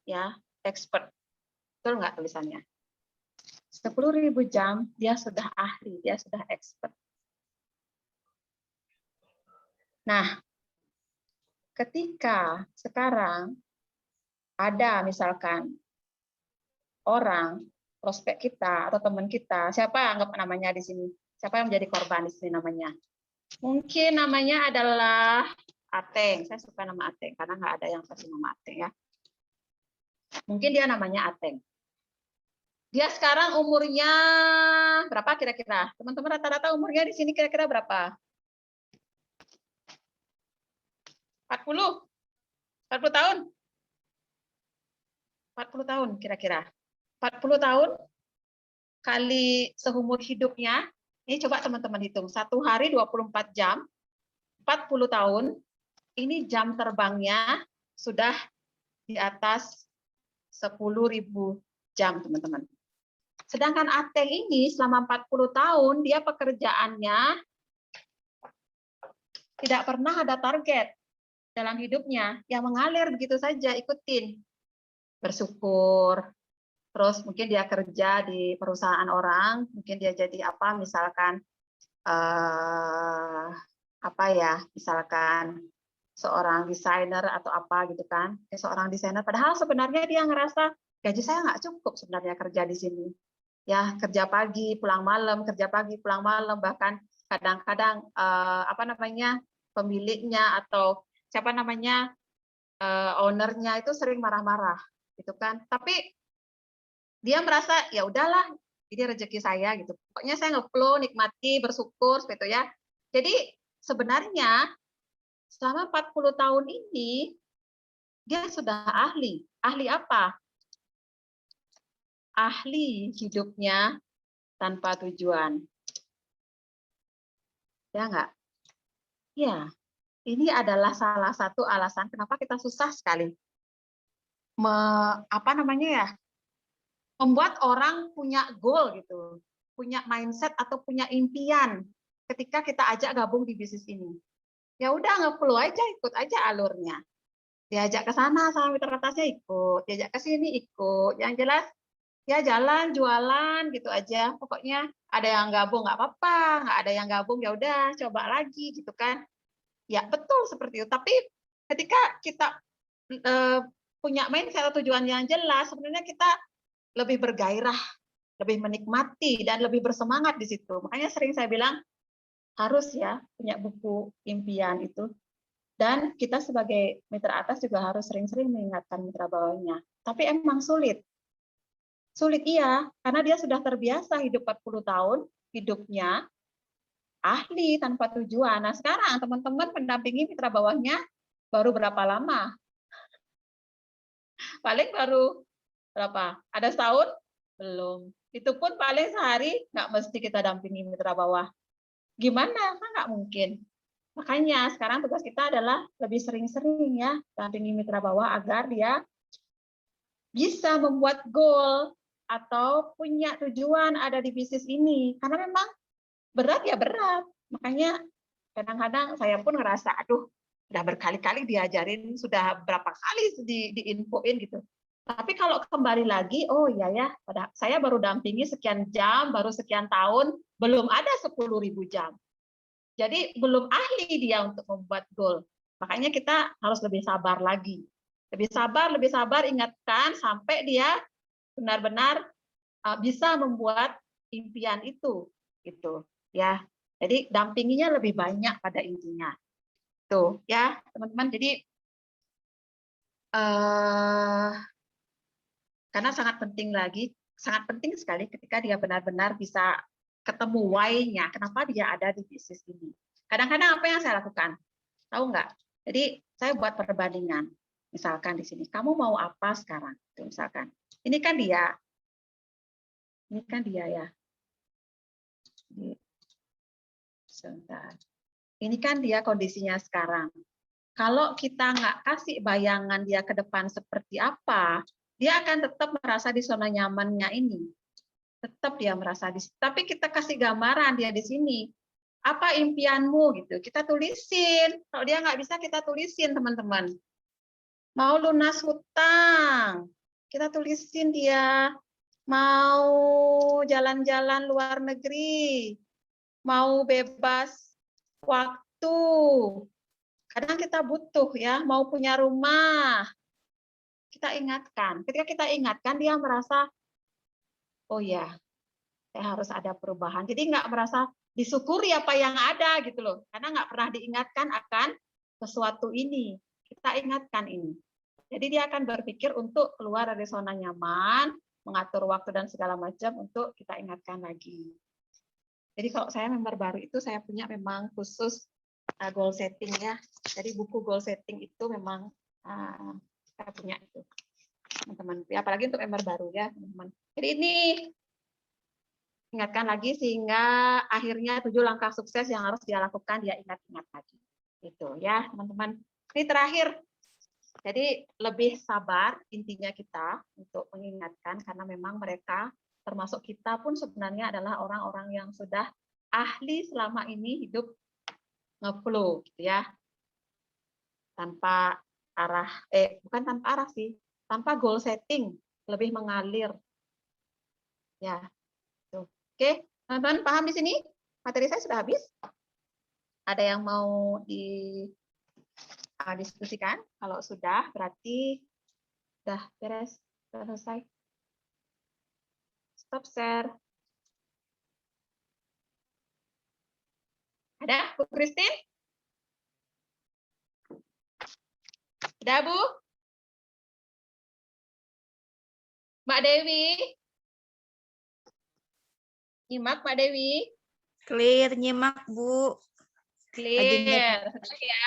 Ya, expert. Betul nggak tulisannya? 10.000 jam dia sudah ahli, dia sudah expert. Nah, ketika sekarang ada misalkan orang prospek kita atau teman kita, siapa anggap namanya di sini? Siapa yang menjadi korban di sini namanya? Mungkin namanya adalah Ateng. Saya suka nama Ateng karena nggak ada yang kasih nama Ateng ya. Mungkin dia namanya Ateng. Dia sekarang umurnya berapa kira-kira? Teman-teman rata-rata umurnya di sini kira-kira berapa? 40? 40 tahun? 40 tahun kira-kira. 40 tahun kali seumur hidupnya. Ini coba teman-teman hitung. 1 hari 24 jam, 40 tahun. Ini jam terbangnya sudah di atas 10.000 jam, teman-teman. Sedangkan Ateng ini selama 40 tahun, dia pekerjaannya tidak pernah ada target dalam hidupnya. Yang mengalir begitu saja, ikutin. Bersyukur. Terus mungkin dia kerja di perusahaan orang, mungkin dia jadi apa, misalkan, misalkan seorang desainer atau apa gitu kan, seorang desainer. Padahal sebenarnya dia ngerasa gaji saya nggak cukup sebenarnya kerja di sini. Ya kerja pagi pulang malam, kerja pagi pulang malam, bahkan kadang-kadang pemiliknya atau siapa namanya ownernya itu sering marah-marah, gitu kan. Tapi dia merasa ya udahlah, ini rezeki saya gitu. Pokoknya saya nge-flow, nikmati, bersyukur gitu ya. Jadi sebenarnya selama 40 tahun ini, dia sudah ahli. Ahli apa? Ahli hidupnya tanpa tujuan. Ya enggak? Ya, ini adalah salah satu alasan kenapa kita susah sekali membuat orang punya goal gitu, punya mindset atau punya impian ketika kita ajak gabung di bisnis ini. Ya udah nge-flow aja, ikut aja alurnya. Diajak ke sana sama mitra atasnya ikut, diajak ke sini ikut. Yang jelas ya jalan jualan gitu aja. Pokoknya ada yang gabung nggak apa-apa, nggak ada yang gabung ya udah coba lagi gitu kan. Ya betul seperti itu. Tapi ketika kita punya mindset atau tujuan yang jelas, sebenarnya kita lebih bergairah, lebih menikmati dan lebih bersemangat di situ. Makanya sering saya bilang harus ya punya buku impian itu. Dan kita sebagai mitra atas juga harus sering-sering mengingatkan mitra bawahnya. Tapi emang sulit. Sulit iya, karena dia sudah terbiasa hidup 40 tahun, hidupnya ahli tanpa tujuan. Nah sekarang teman-teman pendampingi mitra bawahnya baru berapa lama? Paling baru berapa? Ada setahun? Belum. Itu pun paling sehari nggak mesti kita dampingi mitra bawah. Gimana? Kan nggak mungkin. Makanya sekarang tugas kita adalah lebih sering-sering ya dampingi mitra bawah agar dia bisa membuat goal atau punya tujuan ada di bisnis ini. Karena memang berat ya berat. Makanya kadang-kadang saya pun ngerasa, aduh, udah berkali-kali diajarin, sudah berapa kali diinfoin gitu. Tapi kalau kembali lagi, oh iya ya, saya baru dampingi sekian jam, baru sekian tahun, belum ada 10.000 jam. Jadi belum ahli dia untuk membuat goal. Makanya kita harus lebih sabar lagi. Lebih sabar, ingatkan sampai dia benar-benar bisa membuat impian itu. Gitu, ya. Jadi dampinginya lebih banyak pada intinya. Tuh, ya, teman-teman. Jadi karena sangat penting sekali ketika dia benar-benar bisa ketemu why-nya, kenapa dia ada di bisnis ini. Kadang-kadang apa yang saya lakukan? Tahu nggak? Jadi saya buat perbandingan. Misalkan di sini, kamu mau apa sekarang? Tuh, misalkan, ini kan dia ya. Sebentar. Ini kan dia kondisinya sekarang. Kalau kita nggak kasih bayangan dia ke depan seperti apa, dia akan tetap merasa di zona nyamannya ini. Tetap dia merasa di sini. Tapi kita kasih gambaran dia di sini. Apa impianmu gitu? Kita tulisin. Kalau dia nggak bisa kita tulisin, teman-teman. Mau lunas hutang, kita tulisin dia. Mau jalan-jalan luar negeri, mau bebas waktu, Kadang kita butuh ya, mau punya rumah, kita ingatkan. Ketika kita ingatkan, dia merasa, oh ya, saya harus ada perubahan. Jadi nggak merasa disyukuri apa yang ada gitu loh. Karena nggak pernah diingatkan akan sesuatu ini. Kita ingatkan ini. Jadi dia akan berpikir untuk keluar dari zona nyaman, mengatur waktu dan segala macam untuk kita ingatkan lagi. Jadi kalau saya member baru itu saya punya memang khusus goal setting ya. Jadi buku goal setting itu memang saya punya itu, teman-teman. Apalagi untuk member baru ya, teman-teman. Jadi ini ingatkan lagi sehingga akhirnya 7 langkah sukses yang harus dia lakukan dia ingat-ingat lagi. Itu ya, teman-teman. Ini terakhir. Jadi lebih sabar intinya kita untuk mengingatkan karena memang mereka termasuk kita pun sebenarnya adalah orang-orang yang sudah ahli selama ini hidup ngeflow gitu ya. Tanpa arah bukan tanpa arah sih, tanpa goal setting, lebih mengalir. Ya. Tuh. Oke, teman-teman paham di sini? Materi saya sudah habis. Ada yang mau diskusikan? Kalau sudah berarti sudah beres, sudah selesai. Stop share. Ada Bu Christine? Ada Bu? Mbak Dewi? Nyimak Mbak Dewi? Clear, nyimak Bu. Clear. Sudah ya?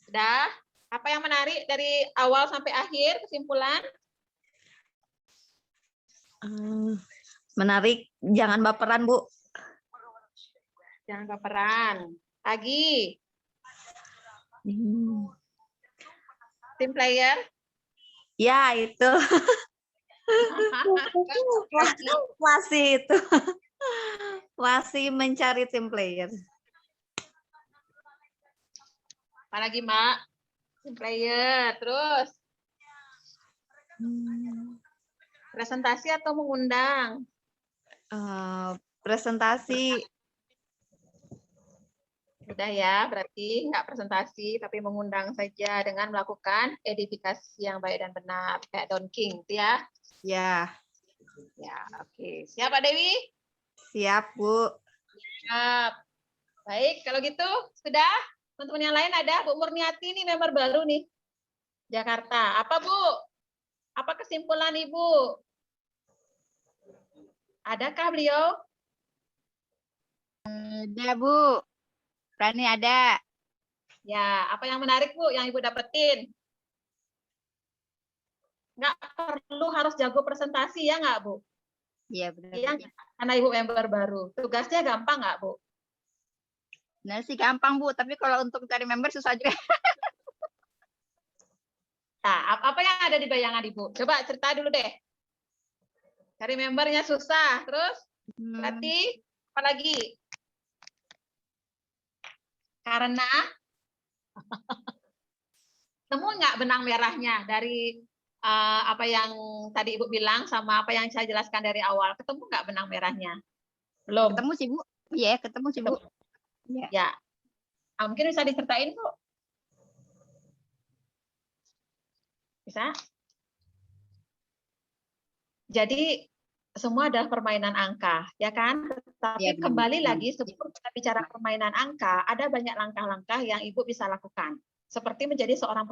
Sudah? Apa yang menarik dari awal sampai akhir kesimpulan? Menarik, jangan baperan Bu. Jangan baperan. Lagi. Tim player? Ya, itu. Masih itu. Masih mencari tim player. Apalagi Mbak? Tim player. Terus? Presentasi atau mengundang? Presentasi. Sudah ya, berarti nggak presentasi, tapi mengundang saja dengan melakukan edifikasi yang baik dan benar. Kayak Don King, ya? Ya. Ya, oke. Siap, Pak Dewi? Siap, Bu. Siap. Baik, kalau gitu, sudah? Teman-teman yang lain ada? Bu Murniati ini member baru nih. Jakarta. Apa, Bu? Apa kesimpulan Ibu? Adakah beliau? Ada Bu. Rani ada. Ya, apa yang menarik Bu yang Ibu dapetin? Nggak perlu harus jago presentasi ya nggak Bu? Iya benar. Iya, karena Ibu member baru. Tugasnya gampang nggak Bu? Benar sih gampang Bu, tapi kalau untuk cari member susah juga. Nah, apa yang ada di bayangan Ibu? Coba cerita dulu deh. Cari membernya susah, terus berarti apa lagi? Karena temu nggak benang merahnya dari apa yang tadi Ibu bilang sama apa yang saya jelaskan dari awal. Ketemu nggak benang merahnya? Belum. Ketemu sih Bu. Iya, ketemu sih Bu. Ya. Mungkin bisa diceritain Bu. Bisa? Jadi semua adalah permainan angka, ya kan? Tapi Ya, kembali lagi sebelum kita bicara permainan angka, ada banyak langkah-langkah yang Ibu bisa lakukan. Seperti menjadi seorang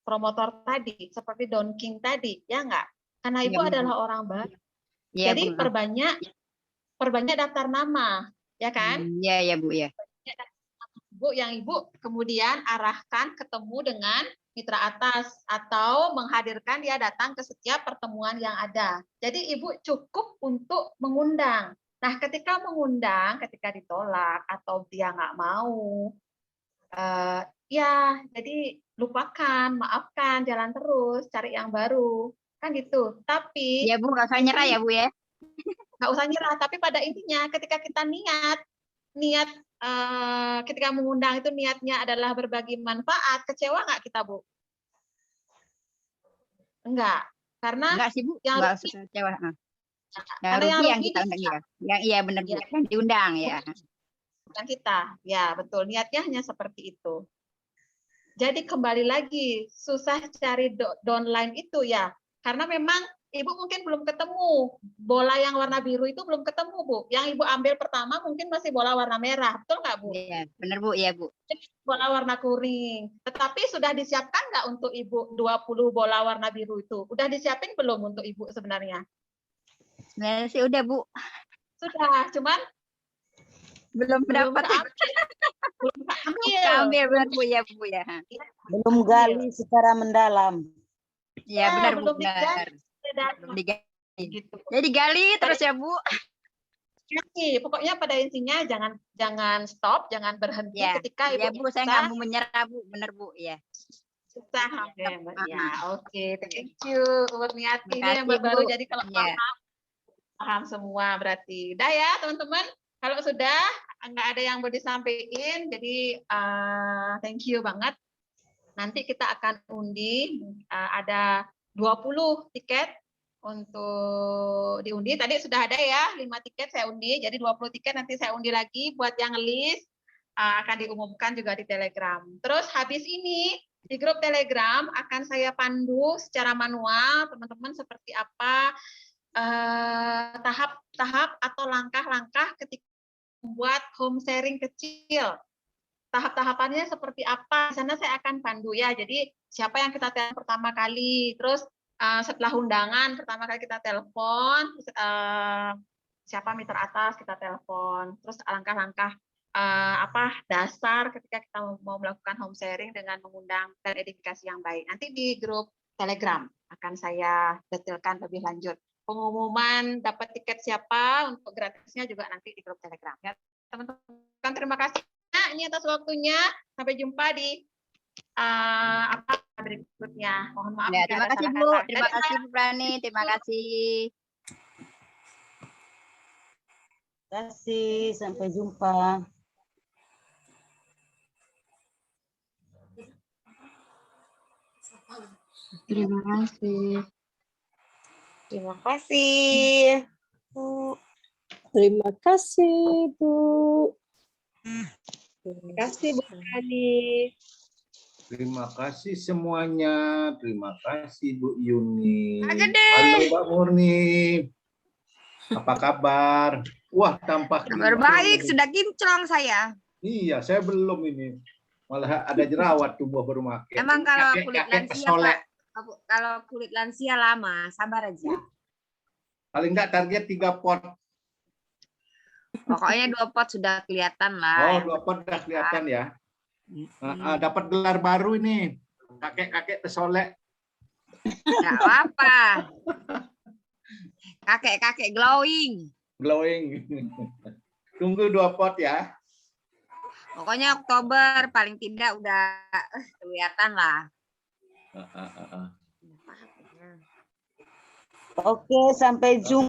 promotor tadi, seperti Don King tadi, ya enggak? Karena Ibu adalah orang baru. Ya, Jadi Bu. perbanyak daftar nama, ya kan? Iya, ya Bu ya. Bu yang Ibu kemudian arahkan ketemu dengan mitra atas atau menghadirkan dia datang ke setiap pertemuan yang ada. Jadi Ibu cukup untuk mengundang. Nah, ketika mengundang, ketika ditolak atau dia nggak mau, ya jadi lupakan, maafkan, jalan terus, cari yang baru, kan gitu. Tapi ya Bu nggak usah nyerah ya Bu ya. Nggak usah nyerah. Tapi pada intinya, ketika kita niat ketika mengundang itu niatnya adalah berbagi manfaat, kecewa nggak kita Bu? Enggak, karena Enggak sih Bu, yang enggak rugi, kecewa. Yang karena yang rugi yang rugi kita undang dia. ya. Yang iya benar Bu, yang diundang ya. bukan kita. Ya, betul. Niatnya hanya seperti itu. Jadi kembali lagi, susah cari downline itu ya. Karena memang Ibu mungkin belum ketemu. Bola yang warna biru itu belum ketemu, Bu. Yang Ibu ambil pertama mungkin masih bola warna merah. Betul nggak, Bu? Iya, benar Bu, ya Bu. Bola warna kuning. Tetapi sudah disiapkan nggak untuk Ibu 20 bola warna biru itu? Udah disiapin belum untuk Ibu sebenarnya? Sebenarnya sih udah Bu. Sudah, cuman Belum dapat. belum keambil. Ambil benar Bu, ya Bu ya. Belum gali secara mendalam. Ya benar Bu, belum benar. digali. Belum digali. Gitu. Jadi gali terus ya Bu. Oke, pokoknya pada intinya jangan stop, jangan berhenti Ya, ketika ya Ibu Bu, saya nggak mau menyerah Bu, benar Bu ya. susah. Oke, ya, oke, thank you. Niati ini yang Makasih, baru, Bu. jadi kalau Ya. paham semua berarti. Udah ya teman-teman. Kalau sudah nggak ada yang mau disampaikan, jadi thank you banget. Nanti kita akan undi, ada 20 tiket untuk diundi. Tadi sudah ada ya, 5 tiket saya undi, jadi 20 tiket nanti saya undi lagi buat yang list, akan diumumkan juga di Telegram. Terus habis ini di grup Telegram akan saya pandu secara manual, teman-teman seperti apa tahap-tahap atau langkah-langkah ketika membuat home sharing kecil. Tahap-tahapannya seperti apa? Di sana saya akan pandu ya. Jadi siapa yang kita telepon pertama kali, terus setelah undangan pertama kali kita telepon, siapa meter atas kita telepon, terus langkah-langkah dasar ketika kita mau melakukan home sharing dengan mengundang dan edifikasi yang baik. Nanti di grup Telegram akan saya detailkan lebih lanjut. Pengumuman dapat tiket siapa untuk gratisnya juga nanti di grup Telegram. Ya, teman-teman, terima kasih ini atas waktunya. Sampai jumpa di berikutnya. Mohon maaf. Ya, terima kasih Bu. Terima kasih Bu Prani. Terima kasih. Terima kasih. Sampai jumpa. Terima kasih. Terima kasih, Bu. Terima kasih, Bu. Terima kasih, Bu Prani. Terima kasih semuanya. Terima kasih Bu Yuni. Pak Gede. Halo Mbak Murni. Apa kabar? Wah, tampak Kabar baik, sudah kinclong saya. Iya, saya belum ini. Malah ada jerawat tubuh baru makin. Emang kalau kulit lansia, kesolek. Pak, kalau kulit lansia lama, sabar aja. Paling enggak target 3 pot. Pokoknya 2 pot sudah kelihatan lah. Oh, 2 pot udah kelihatan ya. Dapat gelar baru ini. Kakek-kakek tersolek. Nggak apa-apa. Kakek-kakek glowing. Glowing. Tunggu 2 pot ya. Pokoknya Oktober paling tidak udah kelihatan lah. Oke, sampai jumpa.